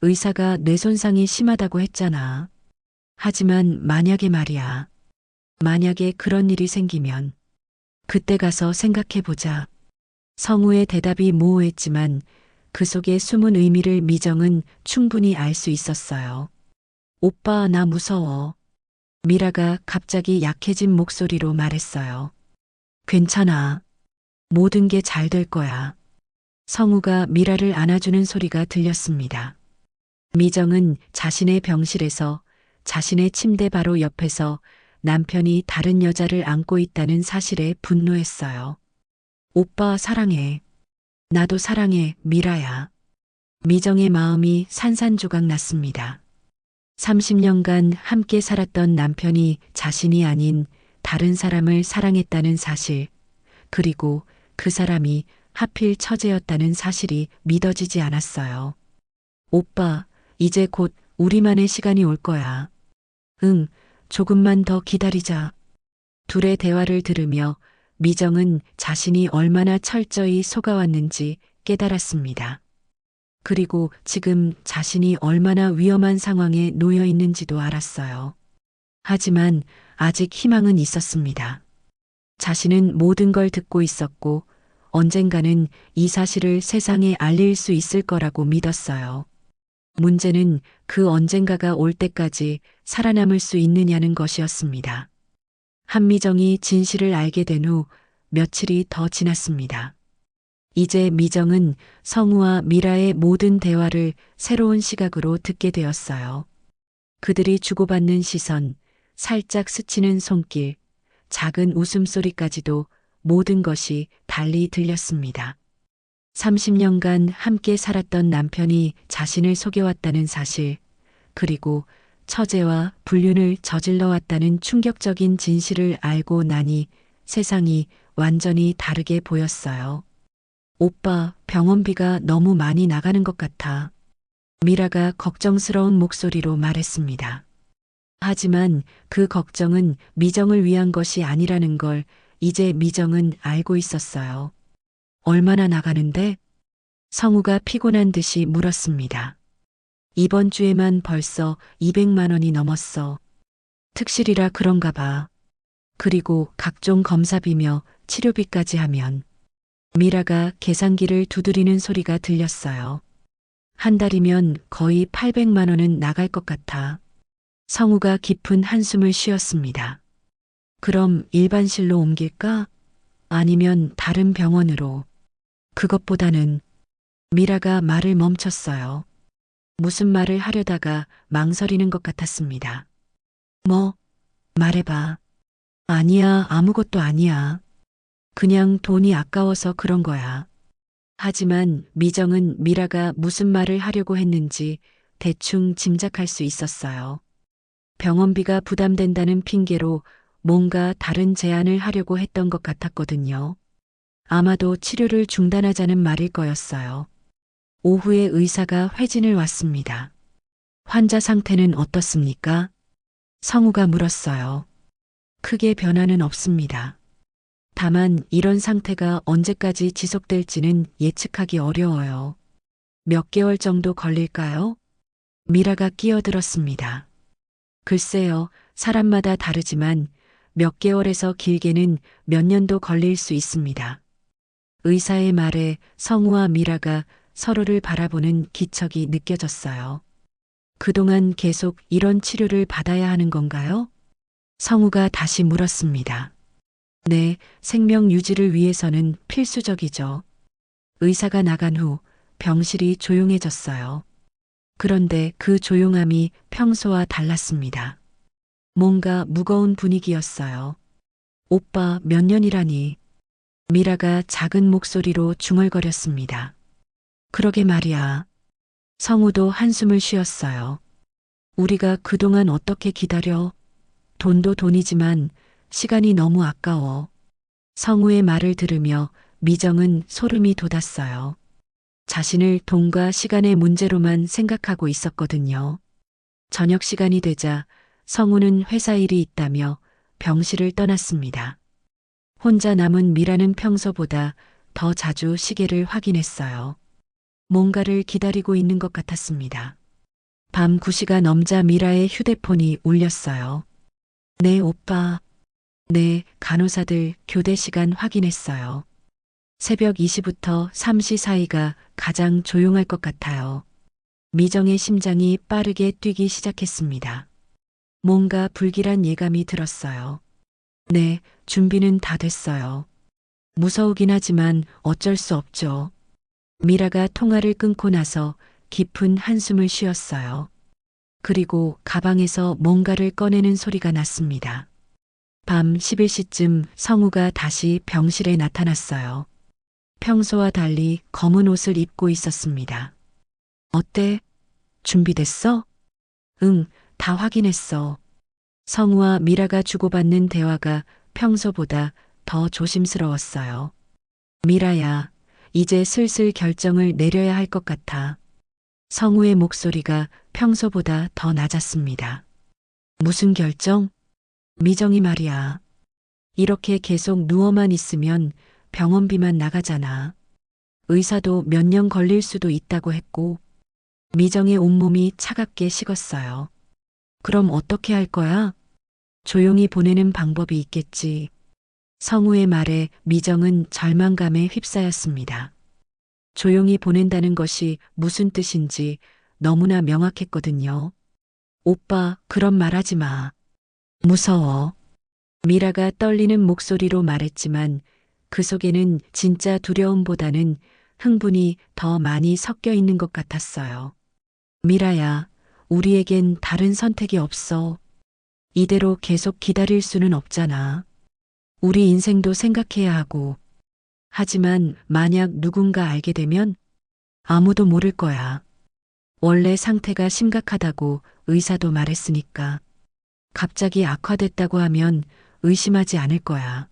의사가 뇌 손상이 심하다고 했잖아. 하지만 만약에 말이야. 만약에 그런 일이 생기면 그때 가서 생각해 보자. 성우의 대답이 모호했지만 그 속에 숨은 의미를 미정은 충분히 알 수 있었어요. 오빠, 나 무서워. 미라가 갑자기 약해진 목소리로 말했어요. 괜찮아. 모든 게 잘 될 거야. 성우가 미라를 안아주는 소리가 들렸습니다. 미정은 자신의 병실에서 자신의 침대 바로 옆에서 남편이 다른 여자를 안고 있다는 사실에 분노했어요. 오빠 사랑해. 나도 사랑해, 미라야. 미정의 마음이 산산조각 났습니다. 30년간 함께 살았던 남편이 자신이 아닌 다른 사람을 사랑했다는 사실, 그리고 그 사람이 하필 처제였다는 사실이 믿어지지 않았어요. 오빠, 이제 곧 우리만의 시간이 올 거야. 응, 조금만 더 기다리자. 둘의 대화를 들으며 미정은 자신이 얼마나 철저히 속아왔는지 깨달았습니다. 그리고 지금 자신이 얼마나 위험한 상황에 놓여 있는지도 알았어요. 하지만 아직 희망은 있었습니다. 자신은 모든 걸 듣고 있었고 언젠가는 이 사실을 세상에 알릴 수 있을 거라고 믿었어요. 문제는 그 언젠가가 올 때까지 살아남을 수 있느냐는 것이었습니다. 한미정이 진실을 알게 된 후 며칠이 더 지났습니다. 이제 미정은 성우와 미라의 모든 대화를 새로운 시각으로 듣게 되었어요. 그들이 주고받는 시선, 살짝 스치는 손길, 작은 웃음소리까지도 모든 것이 달리 들렸습니다. 30년간 함께 살았던 남편이 자신을 속여왔다는 사실, 그리고 처제와 불륜을 저질러 왔다는 충격적인 진실을 알고 나니 세상이 완전히 다르게 보였어요. 오빠, 병원비가 너무 많이 나가는 것 같아. 미라가 걱정스러운 목소리로 말했습니다. 하지만 그 걱정은 미정을 위한 것이 아니라는 걸 이제 미정은 알고 있었어요. 얼마나 나가는데? 성우가 피곤한 듯이 물었습니다. 이번 주에만 벌써 200만 원이 넘었어. 특실이라 그런가 봐. 그리고 각종 검사비며 치료비까지 하면. 미라가 계산기를 두드리는 소리가 들렸어요. 한 달이면 거의 800만 원은 나갈 것 같아. 성우가 깊은 한숨을 쉬었습니다. 그럼 일반실로 옮길까? 아니면 다른 병원으로. 그것보다는 미라가 말을 멈췄어요. 무슨 말을 하려다가 망설이는 것 같았습니다. 뭐? 말해봐. 아니야, 아무것도 아니야. 그냥 돈이 아까워서 그런 거야. 하지만 미정은 미라가 무슨 말을 하려고 했는지 대충 짐작할 수 있었어요. 병원비가 부담된다는 핑계로 뭔가 다른 제안을 하려고 했던 것 같았거든요. 아마도 치료를 중단하자는 말일 거였어요. 오후에 의사가 회진을 왔습니다. 환자 상태는 어떻습니까? 성우가 물었어요. 크게 변화는 없습니다. 다만 이런 상태가 언제까지 지속될지는 예측하기 어려워요. 몇 개월 정도 걸릴까요? 미라가 끼어들었습니다. 글쎄요, 사람마다 다르지만 몇 개월에서 길게는 몇 년도 걸릴 수 있습니다. 의사의 말에 성우와 미라가 서로를 바라보는 기척이 느껴졌어요. 그동안 계속 이런 치료를 받아야 하는 건가요? 성우가 다시 물었습니다. 네, 생명 유지를 위해서는 필수적이죠. 의사가 나간 후 병실이 조용해졌어요. 그런데 그 조용함이 평소와 달랐습니다. 뭔가 무거운 분위기였어요. 오빠 몇 년이라니. 미라가 작은 목소리로 중얼거렸습니다. 그러게 말이야. 성우도 한숨을 쉬었어요. 우리가 그동안 어떻게 기다려? 돈도 돈이지만 시간이 너무 아까워. 성우의 말을 들으며 미정은 소름이 돋았어요. 자신을 돈과 시간의 문제로만 생각하고 있었거든요. 저녁 시간이 되자 성우는 회사 일이 있다며 병실을 떠났습니다. 혼자 남은 미라는 평소보다 더 자주 시계를 확인했어요. 뭔가를 기다리고 있는 것 같았습니다. 밤 9시가 넘자 미라의 휴대폰이 울렸어요. 네, 오빠. 네, 간호사들 교대 시간 확인했어요. 새벽 2시부터 3시 사이가 가장 조용할 것 같아요. 미정의 심장이 빠르게 뛰기 시작했습니다. 뭔가 불길한 예감이 들었어요. 네, 준비는 다 됐어요. 무서우긴 하지만 어쩔 수 없죠. 미라가 통화를 끊고 나서 깊은 한숨을 쉬었어요. 그리고 가방에서 뭔가를 꺼내는 소리가 났습니다. 밤 11시쯤 성우가 다시 병실에 나타났어요. 평소와 달리 검은 옷을 입고 있었습니다. 어때? 준비됐어? 응, 다 확인했어. 성우와 미라가 주고받는 대화가 평소보다 더 조심스러웠어요. 미라야, 이제 슬슬 결정을 내려야 할 것 같아. 성우의 목소리가 평소보다 더 낮았습니다. 무슨 결정? 미정이 말이야. 이렇게 계속 누워만 있으면 병원비만 나가잖아. 의사도 몇 년 걸릴 수도 있다고 했고, 미정의 온몸이 차갑게 식었어요. 그럼 어떻게 할 거야? 조용히 보내는 방법이 있겠지. 성우의 말에 미정은 절망감에 휩싸였습니다. 조용히 보낸다는 것이 무슨 뜻인지 너무나 명확했거든요. 오빠, 그런 말 하지 마. 무서워. 미라가 떨리는 목소리로 말했지만 그 속에는 진짜 두려움보다는 흥분이 더 많이 섞여 있는 것 같았어요. 미라야, 우리에겐 다른 선택이 없어. 이대로 계속 기다릴 수는 없잖아. 우리 인생도 생각해야 하고. 하지만 만약 누군가 알게 되면 아무도 모를 거야. 원래 상태가 심각하다고 의사도 말했으니까. 갑자기 악화됐다고 하면 의심하지 않을 거야.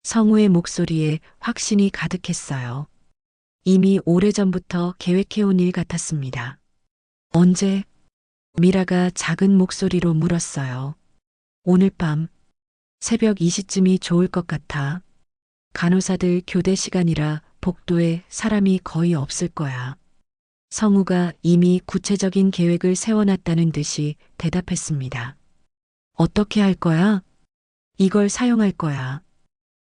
성우의 목소리에 확신이 가득했어요. 이미 오래전부터 계획해온 일 같았습니다. 언제? 미라가 작은 목소리로 물었어요. 오늘 밤, 새벽 2시쯤이 좋을 것 같아. 간호사들 교대 시간이라 복도에 사람이 거의 없을 거야. 성우가 이미 구체적인 계획을 세워놨다는 듯이 대답했습니다. 어떻게 할 거야? 이걸 사용할 거야.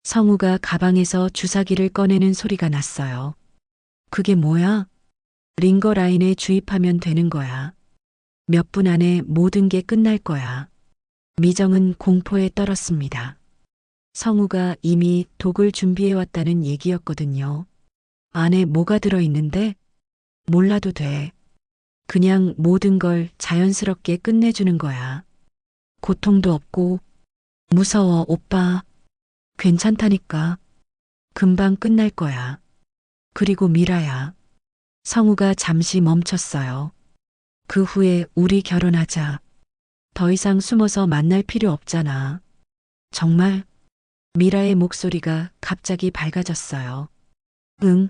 성우가 가방에서 주사기를 꺼내는 소리가 났어요. 그게 뭐야? 링거 라인에 주입하면 되는 거야. 몇 분 안에 모든 게 끝날 거야. 미정은 공포에 떨었습니다. 성우가 이미 독을 준비해왔다는 얘기였거든요. 안에 뭐가 들어있는데? 몰라도 돼. 그냥 모든 걸 자연스럽게 끝내주는 거야. 고통도 없고. 무서워, 오빠. 괜찮다니까. 금방 끝날 거야. 그리고 미라야. 성우가 잠시 멈췄어요. 그 후에 우리 결혼하자. 더 이상 숨어서 만날 필요 없잖아. 정말? 미라의 목소리가 갑자기 밝아졌어요. 응.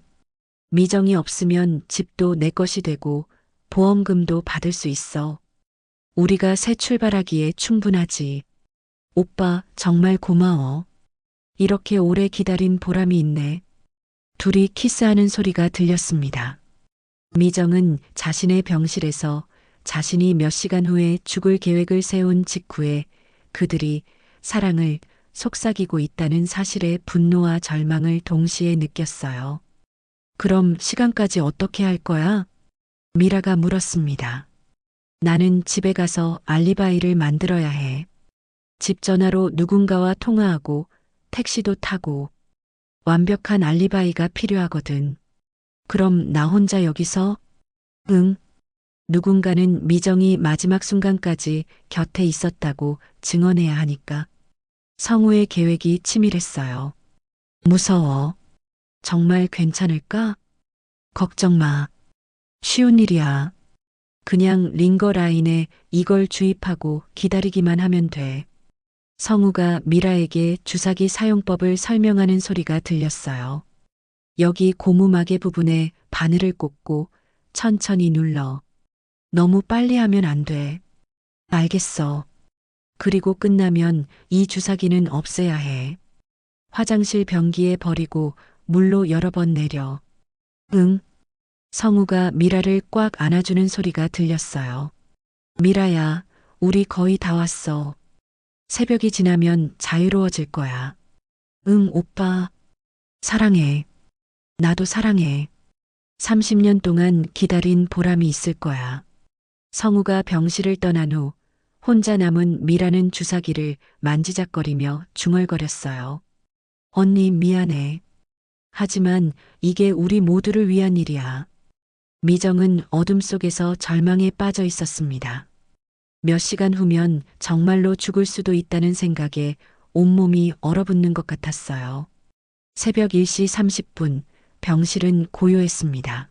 미정이 없으면 집도 내 것이 되고 보험금도 받을 수 있어. 우리가 새 출발하기에 충분하지. 오빠, 정말 고마워. 이렇게 오래 기다린 보람이 있네. 둘이 키스하는 소리가 들렸습니다. 미정은 자신의 병실에서 자신이 몇 시간 후에 죽을 계획을 세운 직후에 그들이 사랑을 속삭이고 있다는 사실에 분노와 절망을 동시에 느꼈어요. 그럼 시간까지 어떻게 할 거야? 미라가 물었습니다. 나는 집에 가서 알리바이를 만들어야 해. 집 전화로 누군가와 통화하고 택시도 타고 완벽한 알리바이가 필요하거든. 그럼 나 혼자 여기서? 응. 누군가는 미정이 마지막 순간까지 곁에 있었다고 증언해야 하니까. 성우의 계획이 치밀했어요. 무서워. 정말 괜찮을까? 걱정 마. 쉬운 일이야. 그냥 링거 라인에 이걸 주입하고 기다리기만 하면 돼. 성우가 미라에게 주사기 사용법을 설명하는 소리가 들렸어요. 여기 고무마개 부분에 바늘을 꽂고 천천히 눌러. 너무 빨리 하면 안 돼. 알겠어. 그리고 끝나면 이 주사기는 없애야 해. 화장실 변기에 버리고 물로 여러 번 내려. 응. 성우가 미라를 꽉 안아주는 소리가 들렸어요. 미라야, 우리 거의 다 왔어. 새벽이 지나면 자유로워질 거야. 응, 오빠. 사랑해. 나도 사랑해. 30년 동안 기다린 보람이 있을 거야. 성우가 병실을 떠난 후 혼자 남은 미라는 주사기를 만지작거리며 중얼거렸어요. 언니 미안해. 하지만 이게 우리 모두를 위한 일이야. 미정은 어둠 속에서 절망에 빠져 있었습니다. 몇 시간 후면 정말로 죽을 수도 있다는 생각에 온몸이 얼어붙는 것 같았어요. 새벽 1시 30분 병실은 고요했습니다.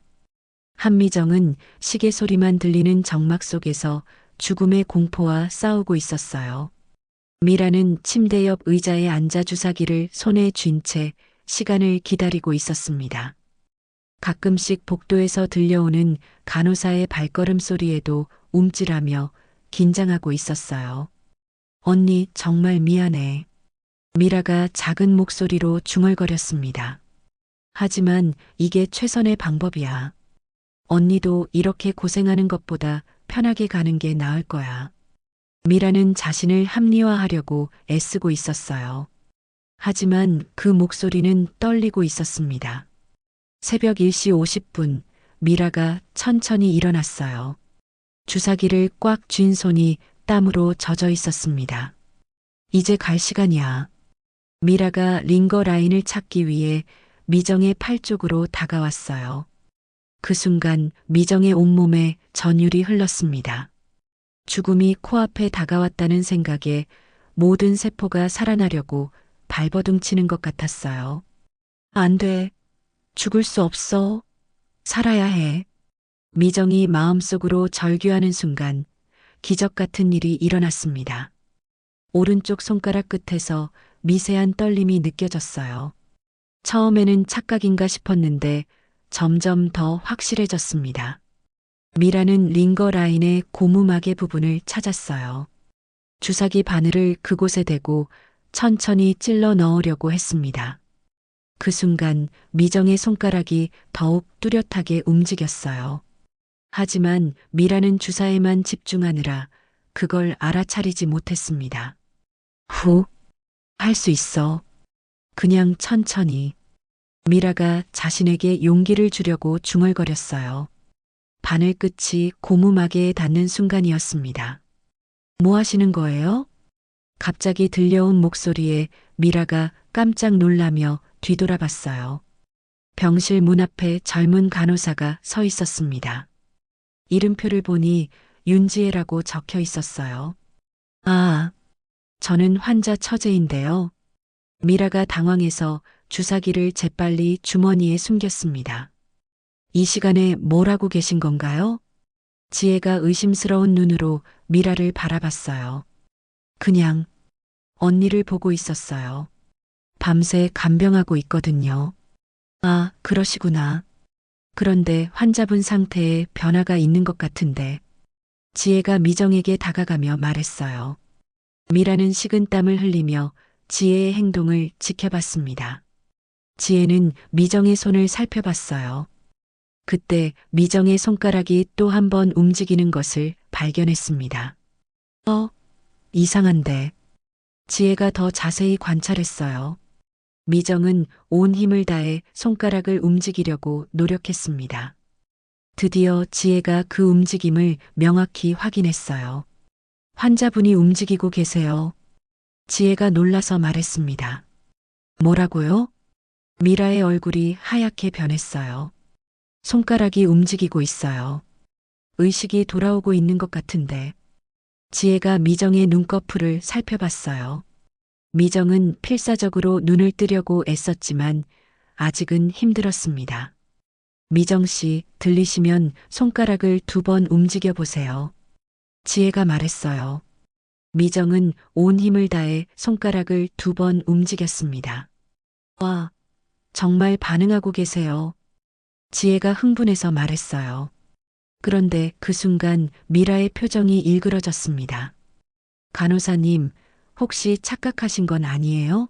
한미정은 시계 소리만 들리는 정막 속에서 죽음의 공포와 싸우고 있었어요. 미라는 침대 옆 의자에 앉아 주사기를 손에 쥔 채 시간을 기다리고 있었습니다. 가끔씩 복도에서 들려오는 간호사의 발걸음 소리에도 움찔하며 긴장하고 있었어요. 언니 정말 미안해. 미라가 작은 목소리로 중얼거렸습니다. 하지만 이게 최선의 방법이야. 언니도 이렇게 고생하는 것보다 편하게 가는 게 나을 거야. 미라는 자신을 합리화하려고 애쓰고 있었어요. 하지만 그 목소리는 떨리고 있었습니다. 새벽 1시 50분 미라가 천천히 일어났어요. 주사기를 꽉 쥔 손이 땀으로 젖어 있었습니다. 이제 갈 시간이야. 미라가 링거 라인을 찾기 위해 미정의 팔 쪽으로 다가왔어요. 그 순간 미정의 온몸에 전율이 흘렀습니다. 죽음이 코앞에 다가왔다는 생각에 모든 세포가 살아나려고 발버둥 치는 것 같았어요. 안 돼. 죽을 수 없어. 살아야 해. 미정이 마음속으로 절규하는 순간 기적 같은 일이 일어났습니다. 오른쪽 손가락 끝에서 미세한 떨림이 느껴졌어요. 처음에는 착각인가 싶었는데 점점 더 확실해졌습니다. 미라는 링거 라인의 고무마개 부분을 찾았어요. 주사기 바늘을 그곳에 대고 천천히 찔러 넣으려고 했습니다. 그 순간 미정의 손가락이 더욱 뚜렷하게 움직였어요. 하지만 미라는 주사에만 집중하느라 그걸 알아차리지 못했습니다. 후, 할 수 있어. 그냥 천천히. 미라가 자신에게 용기를 주려고 중얼거렸어요. 바늘 끝이 고무마개에 닿는 순간이었습니다. 뭐 하시는 거예요? 갑자기 들려온 목소리에 미라가 깜짝 놀라며 뒤돌아봤어요. 병실 문 앞에 젊은 간호사가 서 있었습니다. 이름표를 보니 윤지혜라고 적혀 있었어요. 아, 저는 환자 처제인데요. 미라가 당황해서 주사기를 재빨리 주머니에 숨겼습니다. 이 시간에 뭘 하고 계신 건가요? 지혜가 의심스러운 눈으로 미라를 바라봤어요. 그냥 언니를 보고 있었어요. 밤새 간병하고 있거든요. 아, 그러시구나. 그런데 환자분 상태에 변화가 있는 것 같은데. 지혜가 미정에게 다가가며 말했어요. 미라는 식은땀을 흘리며 지혜의 행동을 지켜봤습니다. 지혜는 미정의 손을 살펴봤어요. 그때 미정의 손가락이 또 한 번 움직이는 것을 발견했습니다. 이상한데. 지혜가 더 자세히 관찰했어요. 미정은 온 힘을 다해 손가락을 움직이려고 노력했습니다. 드디어 지혜가 그 움직임을 명확히 확인했어요. 환자분이 움직이고 계세요. 지혜가 놀라서 말했습니다. 뭐라고요? 미라의 얼굴이 하얗게 변했어요. 손가락이 움직이고 있어요. 의식이 돌아오고 있는 것 같은데. 지혜가 미정의 눈꺼풀을 살펴봤어요. 미정은 필사적으로 눈을 뜨려고 애썼지만 아직은 힘들었습니다. 미정 씨, 들리시면 손가락을 2번 움직여 보세요. 지혜가 말했어요. 미정은 온 힘을 다해 손가락을 2번 움직였습니다. 와, 정말 반응하고 계세요. 지혜가 흥분해서 말했어요. 그런데 그 순간 미라의 표정이 일그러졌습니다. 간호사님, 혹시 착각하신 건 아니에요?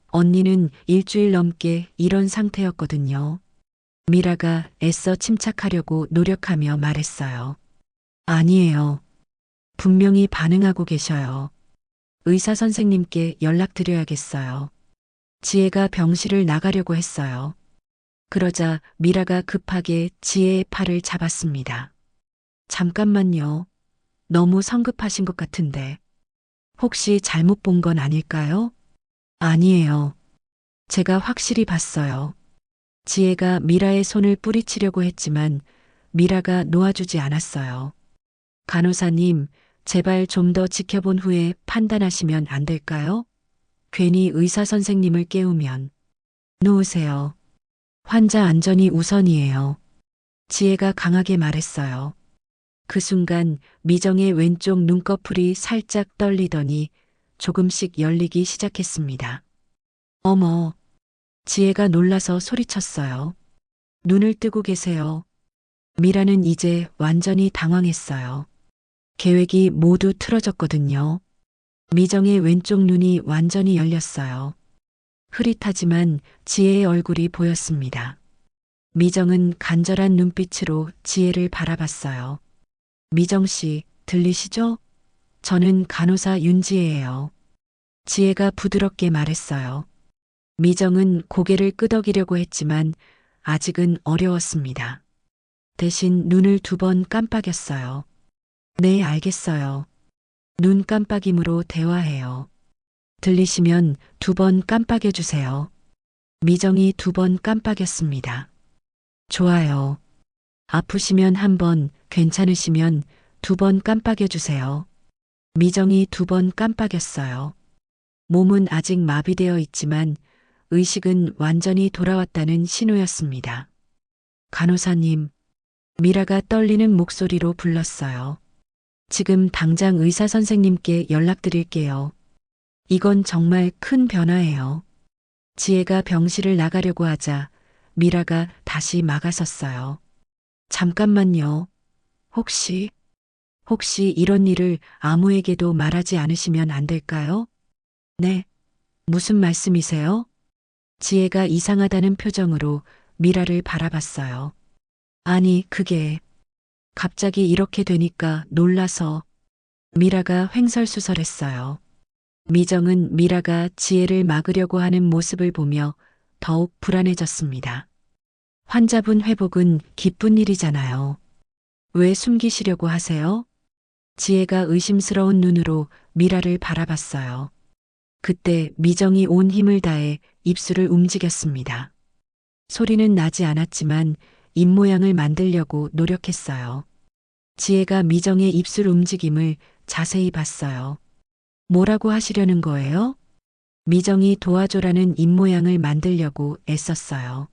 언니는 일주일 넘게 이런 상태였거든요. 미라가 애써 침착하려고 노력하며 말했어요. 아니에요. 분명히 반응하고 계셔요. 의사 선생님께 연락드려야겠어요. 지혜가 병실을 나가려고 했어요. 그러자 미라가 급하게 지혜의 팔을 잡았습니다. 잠깐만요. 너무 성급하신 것 같은데. 혹시 잘못 본 건 아닐까요? 아니에요. 제가 확실히 봤어요. 지혜가 미라의 손을 뿌리치려고 했지만 미라가 놓아주지 않았어요. 간호사님, 제발 좀 더 지켜본 후에 판단하시면 안 될까요? 괜히 의사 선생님을 깨우면. 놓으세요. 환자 안전이 우선이에요. 지혜가 강하게 말했어요. 그 순간 미정의 왼쪽 눈꺼풀이 살짝 떨리더니 조금씩 열리기 시작했습니다. 어머, 지혜가 놀라서 소리쳤어요. 눈을 뜨고 계세요. 미라는 이제 완전히 당황했어요. 계획이 모두 틀어졌거든요. 미정의 왼쪽 눈이 완전히 열렸어요. 흐릿하지만 지혜의 얼굴이 보였습니다. 미정은 간절한 눈빛으로 지혜를 바라봤어요. 미정 씨, 들리시죠? 저는 간호사 윤지혜예요. 지혜가 부드럽게 말했어요. 미정은 고개를 끄덕이려고 했지만 아직은 어려웠습니다. 대신 눈을 2번 깜빡였어요. 네, 알겠어요. 눈 깜빡임으로 대화해요. 들리시면 2번 깜빡여주세요. 미정이 2번 깜빡였습니다. 좋아요. 아프시면 1번, 괜찮으시면 2번 깜빡여주세요. 미정이 2번 깜빡였어요. 몸은 아직 마비되어 있지만 의식은 완전히 돌아왔다는 신호였습니다. 간호사님, 미라가 떨리는 목소리로 불렀어요. 지금 당장 의사 선생님께 연락드릴게요. 이건 정말 큰 변화예요. 지혜가 병실을 나가려고 하자 미라가 다시 막아섰어요. 잠깐만요. 혹시 이런 일을 아무에게도 말하지 않으시면 안 될까요? 네. 무슨 말씀이세요? 지혜가 이상하다는 표정으로 미라를 바라봤어요. 아니, 그게 갑자기 이렇게 되니까 놀라서. 미라가 횡설수설했어요. 미정은 미라가 지혜를 막으려고 하는 모습을 보며 더욱 불안해졌습니다. 환자분 회복은 기쁜 일이잖아요. 왜 숨기시려고 하세요? 지혜가 의심스러운 눈으로 미라를 바라봤어요. 그때 미정이 온 힘을 다해 입술을 움직였습니다. 소리는 나지 않았지만 입모양을 만들려고 노력했어요. 지혜가 미정의 입술 움직임을 자세히 봤어요. 뭐라고 하시려는 거예요? 미정이 도와줘라는 입모양을 만들려고 애썼어요.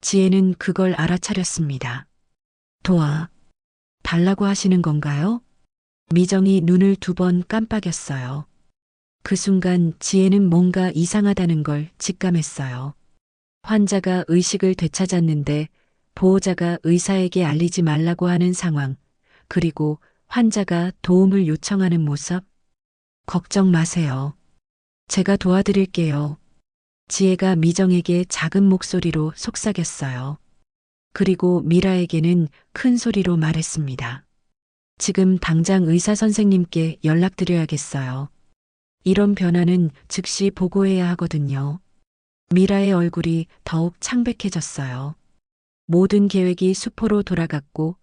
지혜는 그걸 알아차렸습니다. 도와 달라고 하시는 건가요? 미정이 눈을 2번 깜빡였어요. 그 순간 지혜는 뭔가 이상하다는 걸 직감했어요. 환자가 의식을 되찾았는데 보호자가 의사에게 알리지 말라고 하는 상황, 그리고 환자가 도움을 요청하는 모습. 걱정 마세요. 제가 도와드릴게요. 지혜가 미정에게 작은 목소리로 속삭였어요. 그리고 미라에게는 큰 소리로 말했습니다. 지금 당장 의사 선생님께 연락드려야겠어요. 이런 변화는 즉시 보고해야 하거든요. 미라의 얼굴이 더욱 창백해졌어요. 모든 계획이 수포로 돌아갔고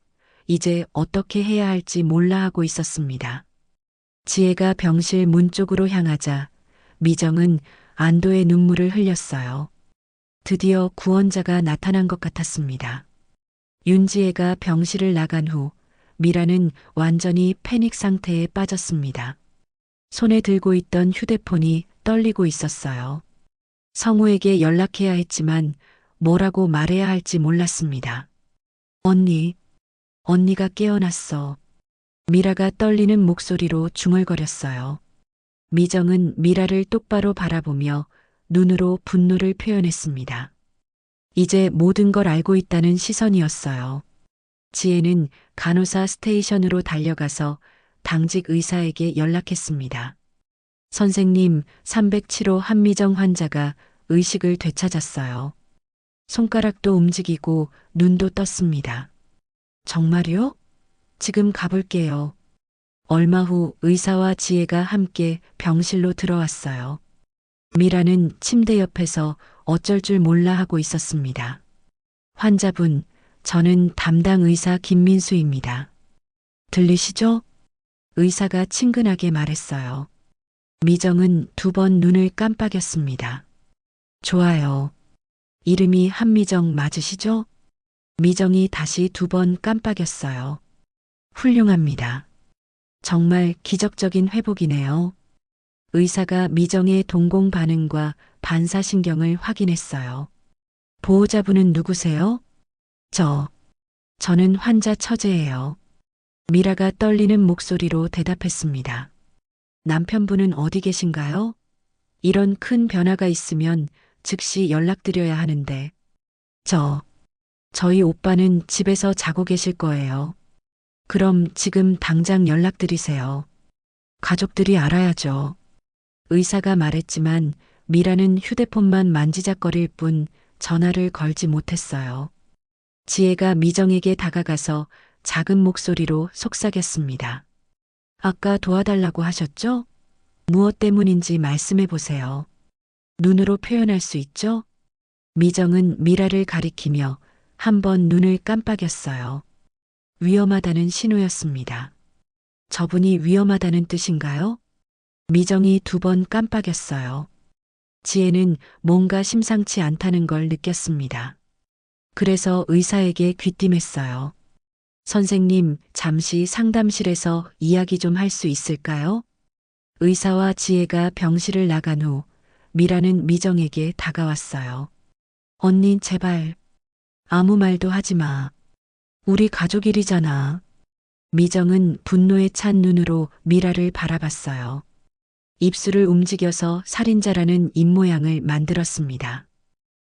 이제 어떻게 해야 할지 몰라 하고 있었습니다. 지혜가 병실 문 쪽으로 향하자 미정은 안도의 눈물을 흘렸어요. 드디어 구원자가 나타난 것 같았습니다. 윤지혜가 병실을 나간 후 미라는 완전히 패닉 상태에 빠졌습니다. 손에 들고 있던 휴대폰이 떨리고 있었어요. 성우에게 연락해야 했지만 뭐라고 말해야 할지 몰랐습니다. 언니가 깨어났어. 미라가 떨리는 목소리로 중얼거렸어요. 미정은 미라를 똑바로 바라보며 눈으로 분노를 표현했습니다. 이제 모든 걸 알고 있다는 시선이었어요. 지혜는 간호사 스테이션으로 달려가서 당직 의사에게 연락했습니다. 선생님, 307호 한미정 환자가 의식을 되찾았어요. 손가락도 움직이고 눈도 떴습니다. 정말요? 지금 가볼게요. 얼마 후 의사와 지혜가 함께 병실로 들어왔어요. 미라는 침대 옆에서 어쩔 줄 몰라 하고 있었습니다. 환자분, 저는 담당 의사 김민수입니다. 들리시죠? 의사가 친근하게 말했어요. 미정은 2번 눈을 깜빡였습니다. 좋아요. 이름이 한미정 맞으시죠? 미정이 다시 2번 깜빡였어요. 훌륭합니다. 정말 기적적인 회복이네요. 의사가 미정의 동공 반응과 반사신경을 확인했어요. 보호자분은 누구세요? 저는 환자 처제예요. 미라가 떨리는 목소리로 대답했습니다. 남편분은 어디 계신가요? 이런 큰 변화가 있으면 즉시 연락드려야 하는데. 저희 오빠는 집에서 자고 계실 거예요. 그럼 지금 당장 연락드리세요. 가족들이 알아야죠. 의사가 말했지만 미라는 휴대폰만 만지작거릴 뿐 전화를 걸지 못했어요. 지혜가 미정에게 다가가서 작은 목소리로 속삭였습니다. 아까 도와달라고 하셨죠? 무엇 때문인지 말씀해 보세요. 눈으로 표현할 수 있죠? 미정은 미라를 가리키며 한 번 눈을 깜빡였어요. 위험하다는 신호였습니다. 저분이 위험하다는 뜻인가요? 미정이 2번 깜빡였어요. 지혜는 뭔가 심상치 않다는 걸 느꼈습니다. 그래서 의사에게 귀띔했어요. 선생님, 잠시 상담실에서 이야기 좀 할 수 있을까요? 의사와 지혜가 병실을 나간 후 미라는 미정에게 다가왔어요. 언니, 제발. 아무 말도 하지 마. 우리 가족 일이잖아. 미정은 분노에 찬 눈으로 미라를 바라봤어요. 입술을 움직여서 살인자라는 입모양을 만들었습니다.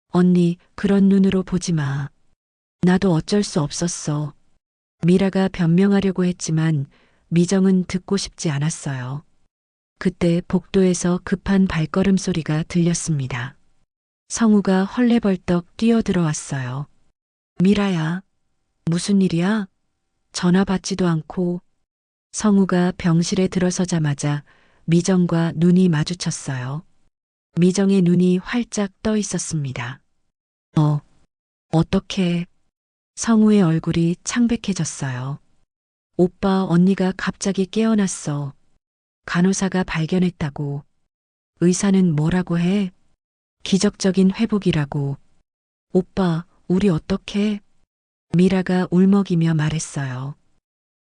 언니, 그런 눈으로 보지 마. 나도 어쩔 수 없었어. 미라가 변명하려고 했지만 미정은 듣고 싶지 않았어요. 그때 복도에서 급한 발걸음 소리가 들렸습니다. 성우가 헐레벌떡 뛰어들어왔어요. 미라야, 무슨 일이야? 전화 받지도 않고. 성우가 병실에 들어서자마자 미정과 눈이 마주쳤어요. 미정의 눈이 활짝 떠 있었습니다. 어떡해. 성우의 얼굴이 창백해졌어요. 오빠, 언니가 갑자기 깨어났어. 간호사가 발견했다고. 의사는 뭐라고 해? 기적적인 회복이라고. 오빠, 우리 어떡해? 미라가 울먹이며 말했어요.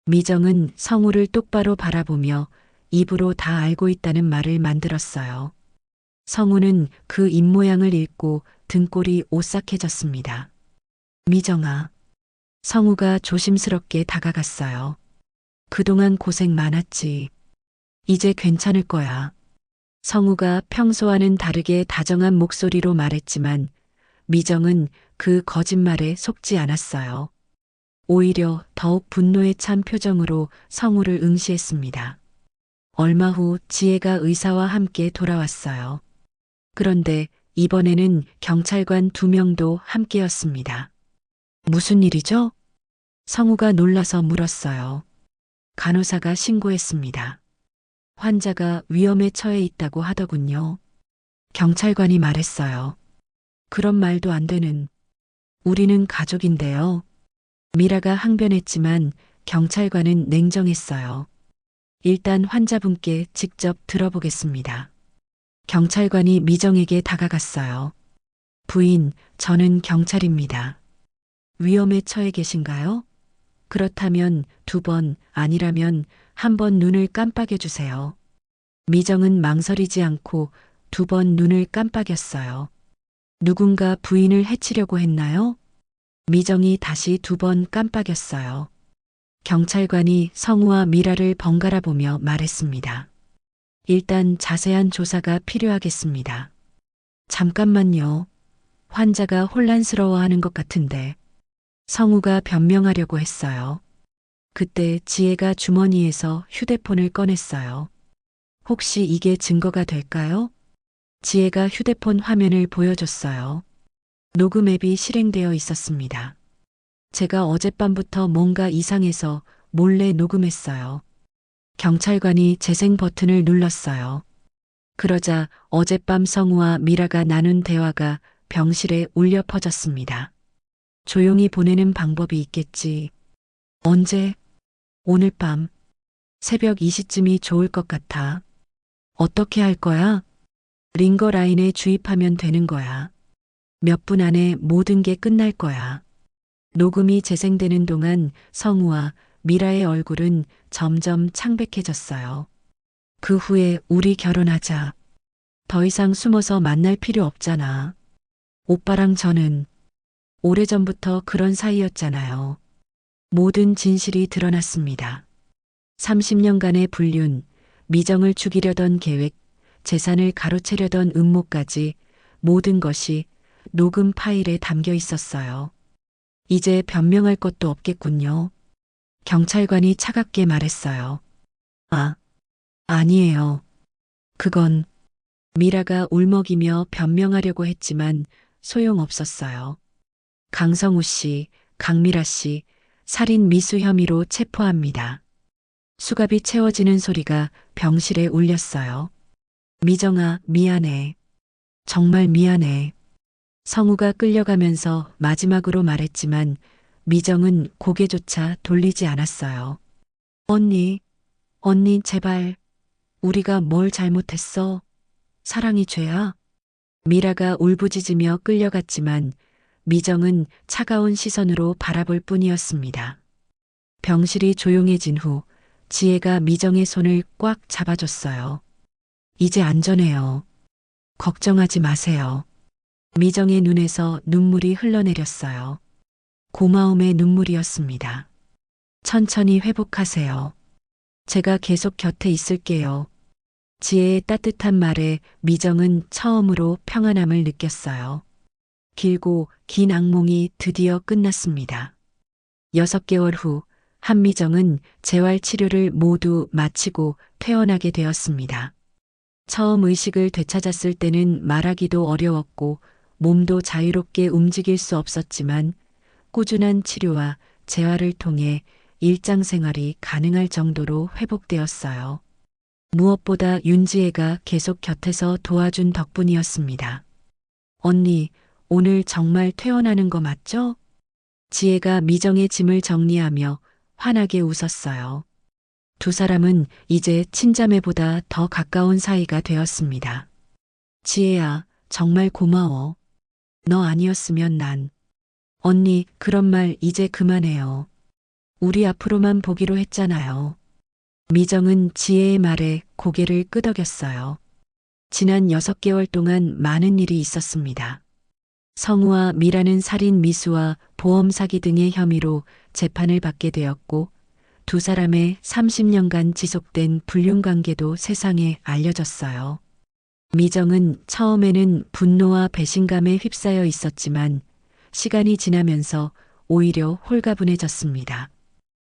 미정은 성우를 똑바로 바라보며 입으로 다 알고 있다는 말을 만들었어요. 성우는 그 입모양을 읽고 등골이 오싹해졌습니다. 미정아. 성우가 조심스럽게 다가갔어요. 그동안 고생 많았지. 이제 괜찮을 거야. 성우가 평소와는 다르게 다정한 목소리로 말했지만 미정은 그 거짓말에 속지 않았어요. 오히려 더욱 분노에 찬 표정으로 성우를 응시했습니다. 얼마 후 지혜가 의사와 함께 돌아왔어요. 그런데 이번에는 경찰관 2명도 함께였습니다. 무슨 일이죠? 성우가 놀라서 물었어요. 간호사가 신고했습니다. 환자가 위험에 처해 있다고 하더군요. 경찰관이 말했어요. 그런 말도 안 되는. 우리는 가족인데요. 미라가 항변했지만 경찰관은 냉정했어요. 일단 환자분께 직접 들어보겠습니다. 경찰관이 미정에게 다가갔어요. 부인, 저는 경찰입니다. 위험에 처해 계신가요? 그렇다면 2번, 아니라면 1번 눈을 깜빡여 주세요. 미정은 망설이지 않고 2번 눈을 깜빡였어요. 누군가 부인을 해치려고 했나요? 미정이 다시 2번 깜빡였어요. 경찰관이 성우와 미라를 번갈아 보며 말했습니다. 일단 자세한 조사가 필요하겠습니다. 잠깐만요. 환자가 혼란스러워하는 것 같은데. 성우가 변명하려고 했어요. 그때 지혜가 주머니에서 휴대폰을 꺼냈어요. 혹시 이게 증거가 될까요? 지혜가 휴대폰 화면을 보여줬어요. 녹음 앱이 실행되어 있었습니다. 제가 어젯밤부터 뭔가 이상해서 몰래 녹음했어요. 경찰관이 재생 버튼을 눌렀어요. 그러자 어젯밤 성우와 미라가 나눈 대화가 병실에 울려 퍼졌습니다. 조용히 보내는 방법이 있겠지. 언제? 오늘 밤. 새벽 2시쯤이 좋을 것 같아. 어떻게 할 거야? 링거 라인에 주입하면 되는 거야. 몇 분 안에 모든 게 끝날 거야. 녹음이 재생되는 동안 성우와 미라의 얼굴은 점점 창백해졌어요. 그 후에 우리 결혼하자. 더 이상 숨어서 만날 필요 없잖아. 오빠랑 저는 오래전부터 그런 사이였잖아요. 모든 진실이 드러났습니다. 30년간의 불륜, 미정을 죽이려던 계획, 재산을 가로채려던 음모까지 모든 것이 녹음 파일에 담겨 있었어요. 이제 변명할 것도 없겠군요. 경찰관이 차갑게 말했어요. 아니에요. 그건 미라가 울먹이며 변명하려고 했지만 소용없었어요. 강성우 씨, 강미라 씨, 살인 미수 혐의로 체포합니다. 수갑이 채워지는 소리가 병실에 울렸어요. 미정아, 미안해. 정말 미안해. 성우가 끌려가면서 마지막으로 말했지만 미정은 고개조차 돌리지 않았어요. 언니, 제발. 우리가 뭘 잘못했어? 사랑이 죄야? 미라가 울부짖으며 끌려갔지만 미정은 차가운 시선으로 바라볼 뿐이었습니다. 병실이 조용해진 후 지혜가 미정의 손을 꽉 잡아줬어요. 이제 안전해요. 걱정하지 마세요. 미정의 눈에서 눈물이 흘러내렸어요. 고마움의 눈물이었습니다. 천천히 회복하세요. 제가 계속 곁에 있을게요. 지혜의 따뜻한 말에 미정은 처음으로 평안함을 느꼈어요. 길고 긴 악몽이 드디어 끝났습니다. 6개월 후 한미정은 재활 치료를 모두 마치고 퇴원하게 되었습니다. 처음 의식을 되찾았을 때는 말하기도 어려웠고 몸도 자유롭게 움직일 수 없었지만 꾸준한 치료와 재활을 통해 일상생활이 가능할 정도로 회복되었어요. 무엇보다 윤지혜가 계속 곁에서 도와준 덕분이었습니다. 언니, 오늘 정말 퇴원하는 거 맞죠? 지혜가 미정의 짐을 정리하며 환하게 웃었어요. 두 사람은 이제 친자매보다 더 가까운 사이가 되었습니다. 지혜야, 정말 고마워. 너 아니었으면 난. 언니, 그런 말 이제 그만해요. 우리 앞으로만 보기로 했잖아요. 미정은 지혜의 말에 고개를 끄덕였어요. 지난 6개월 동안 많은 일이 있었습니다. 성우와 미라는 살인 미수와 보험 사기 등의 혐의로 재판을 받게 되었고 두 사람의 30년간 지속된 불륜 관계도 세상에 알려졌어요. 미정은 처음에는 분노와 배신감에 휩싸여 있었지만 시간이 지나면서 오히려 홀가분해졌습니다.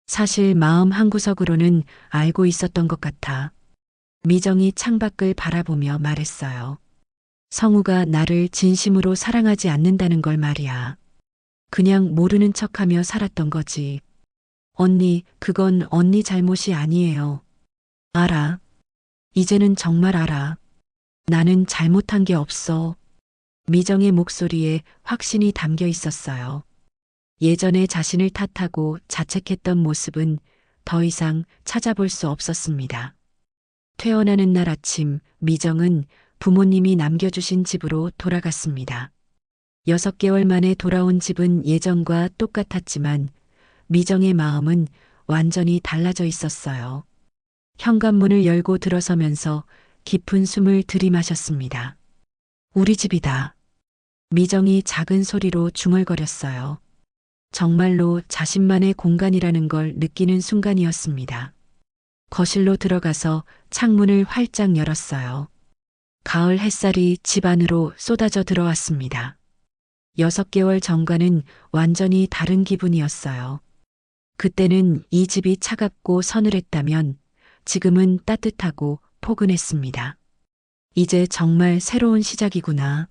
사실 마음 한구석으로는 알고 있었던 것 같아. 미정이 창밖을 바라보며 말했어요. 성우가 나를 진심으로 사랑하지 않는다는 걸 말이야. 그냥 모르는 척하며 살았던 거지. 언니, 그건 언니 잘못이 아니에요. 알아. 이제는 정말 알아. 나는 잘못한 게 없어. 미정의 목소리에 확신이 담겨 있었어요. 예전에 자신을 탓하고 자책했던 모습은 더 이상 찾아볼 수 없었습니다. 퇴원하는 날 아침, 미정은 부모님이 남겨주신 집으로 돌아갔습니다. 6개월 만에 돌아온 집은 예전과 똑같았지만 미정의 마음은 완전히 달라져 있었어요. 현관문을 열고 들어서면서 깊은 숨을 들이마셨습니다. 우리 집이다. 미정이 작은 소리로 중얼거렸어요. 정말로 자신만의 공간이라는 걸 느끼는 순간이었습니다. 거실로 들어가서 창문을 활짝 열었어요. 가을 햇살이 집 안으로 쏟아져 들어왔습니다. 6개월 전과는 완전히 다른 기분이었어요. 그때는 이 집이 차갑고 서늘했다면 지금은 따뜻하고 포근했습니다. 이제 정말 새로운 시작이구나.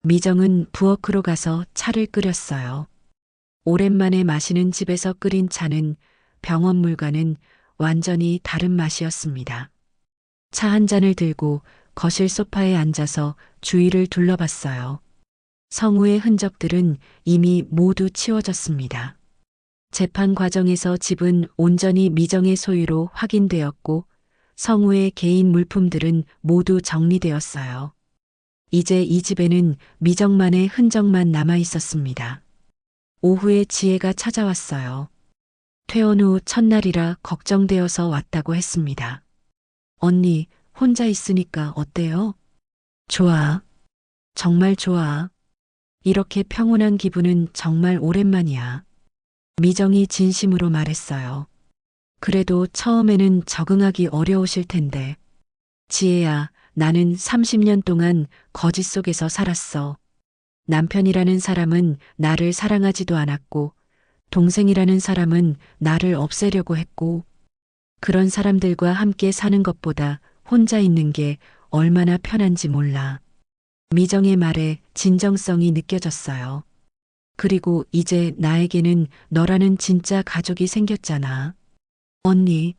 미정은 부엌으로 가서 차를 끓였어요. 오랜만에 마시는 집에서 끓인 차는 병원물과는 완전히 다른 맛이었습니다. 차 한 잔을 들고 거실 소파에 앉아서 주위를 둘러봤어요. 성우의 흔적들은 이미 모두 치워졌습니다. 재판 과정에서 집은 온전히 미정의 소유로 확인되었고 성우의 개인 물품들은 모두 정리되었어요. 이제 이 집에는 미정만의 흔적만 남아 있었습니다. 오후에 지혜가 찾아왔어요. 퇴원 후 첫날이라 걱정되어서 왔다고 했습니다. 언니, 혼자 있으니까 어때요? 좋아. 정말 좋아. 이렇게 평온한 기분은 정말 오랜만이야. 미정이 진심으로 말했어요. 그래도 처음에는 적응하기 어려우실 텐데. 지혜야, 나는 30년 동안 거짓 속에서 살았어. 남편이라는 사람은 나를 사랑하지도 않았고, 동생이라는 사람은 나를 없애려고 했고, 그런 사람들과 함께 사는 것보다 혼자 있는 게 얼마나 편한지 몰라. 미정의 말에 진정성이 느껴졌어요. 그리고 이제 나에게는 너라는 진짜 가족이 생겼잖아. 언니.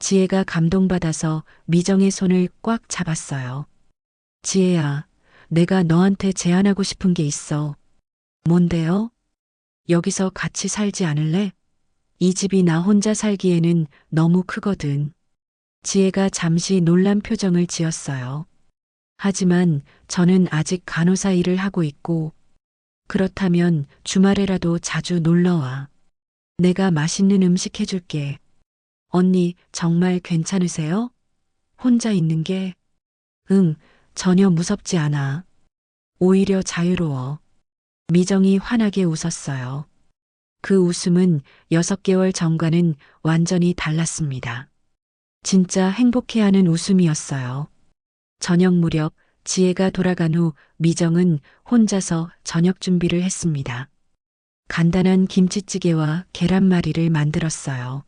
지혜가 감동받아서 미정의 손을 꽉 잡았어요. 지혜야, 내가 너한테 제안하고 싶은 게 있어. 뭔데요? 여기서 같이 살지 않을래? 이 집이 나 혼자 살기에는 너무 크거든. 지혜가 잠시 놀란 표정을 지었어요. 하지만 저는 아직 간호사 일을 하고 있고, 그렇다면 주말에라도 자주 놀러와. 내가 맛있는 음식 해줄게. 언니, 정말 괜찮으세요? 혼자 있는 게? 응, 전혀 무섭지 않아. 오히려 자유로워. 미정이 환하게 웃었어요. 그 웃음은 6개월 전과는 완전히 달랐습니다. 진짜 행복해하는 웃음이었어요. 저녁 무렵 지혜가 돌아간 후 미정은 혼자서 저녁 준비를 했습니다. 간단한 김치찌개와 계란말이를 만들었어요.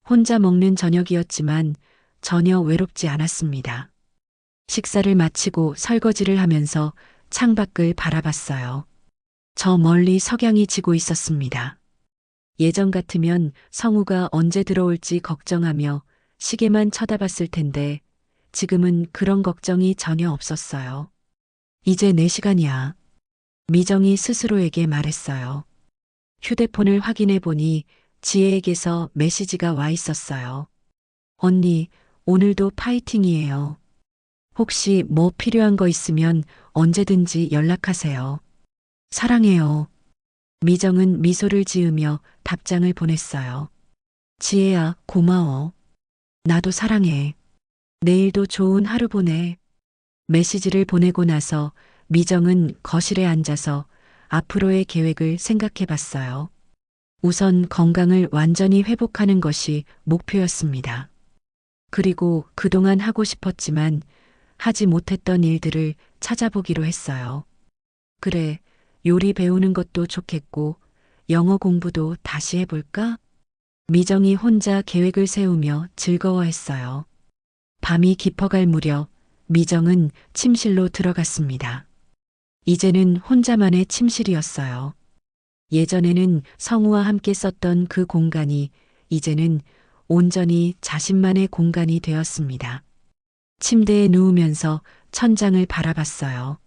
혼자 먹는 저녁이었지만 전혀 외롭지 않았습니다. 식사를 마치고 설거지를 하면서 창밖을 바라봤어요. 저 멀리 석양이 지고 있었습니다. 예전 같으면 성우가 언제 들어올지 걱정하며 시계만 쳐다봤을 텐데 지금은 그런 걱정이 전혀 없었어요. 이제 내 시간이야. 미정이 스스로에게 말했어요. 휴대폰을 확인해 보니 지혜에게서 메시지가 와 있었어요. 언니, 오늘도 파이팅이에요. 혹시 뭐 필요한 거 있으면 언제든지 연락하세요. 사랑해요. 미정은 미소를 지으며 답장을 보냈어요. 지혜야, 고마워. 나도 사랑해. 내일도 좋은 하루 보내. 메시지를 보내고 나서 미정은 거실에 앉아서 앞으로의 계획을 생각해 봤어요. 우선 건강을 완전히 회복하는 것이 목표였습니다. 그리고 그동안 하고 싶었지만 하지 못했던 일들을 찾아보기로 했어요. 그래, 요리 배우는 것도 좋겠고 영어 공부도 다시 해볼까? 미정이 혼자 계획을 세우며 즐거워했어요. 밤이 깊어갈 무렵 미정은 침실로 들어갔습니다. 이제는 혼자만의 침실이었어요. 예전에는 성우와 함께 썼던 그 공간이 이제는 온전히 자신만의 공간이 되었습니다. 침대에 누우면서 천장을 바라봤어요.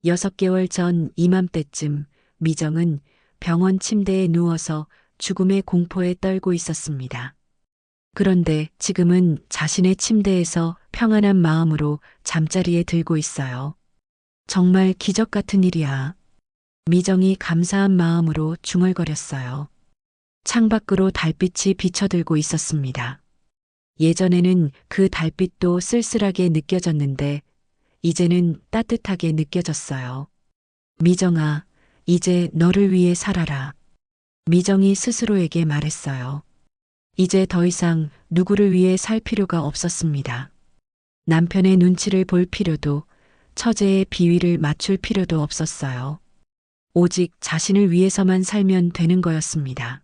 6개월 전 이맘때쯤 미정은 병원 침대에 누워서 죽음의 공포에 떨고 있었습니다. 그런데 지금은 자신의 침대에서 평안한 마음으로 잠자리에 들고 있어요. 정말 기적 같은 일이야. 미정이 감사한 마음으로 중얼거렸어요. 창밖으로 달빛이 비쳐들고 있었습니다. 예전에는 그 달빛도 쓸쓸하게 느껴졌는데 이제는 따뜻하게 느껴졌어요. 미정아, 이제 너를 위해 살아라. 미정이 스스로에게 말했어요. 이제 더 이상 누구를 위해 살 필요가 없었습니다. 남편의 눈치를 볼 필요도, 처제의 비위를 맞출 필요도 없었어요. 오직 자신을 위해서만 살면 되는 거였습니다.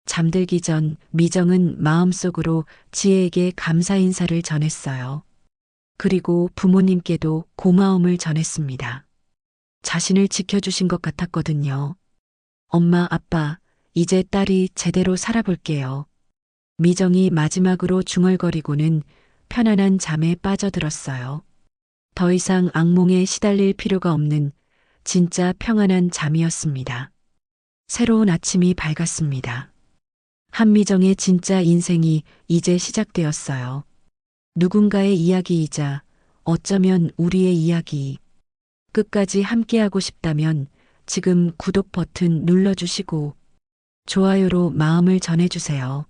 잠들기 전 미정은 마음속으로 지혜에게 감사 인사를 전했어요. 그리고 부모님께도 고마움을 전했습니다. 자신을 지켜주신 것 같았거든요. 엄마, 아빠, 이제 딸이 제대로 살아볼게요. 미정이 마지막으로 중얼거리고는 편안한 잠에 빠져들었어요. 더 이상 악몽에 시달릴 필요가 없는 진짜 평안한 잠이었습니다. 새로운 아침이 밝았습니다. 한미정의 진짜 인생이 이제 시작되었어요. 누군가의 이야기이자 어쩌면 우리의 이야기. 끝까지 함께하고 싶다면 지금 구독 버튼 눌러주시고 좋아요로 마음을 전해주세요.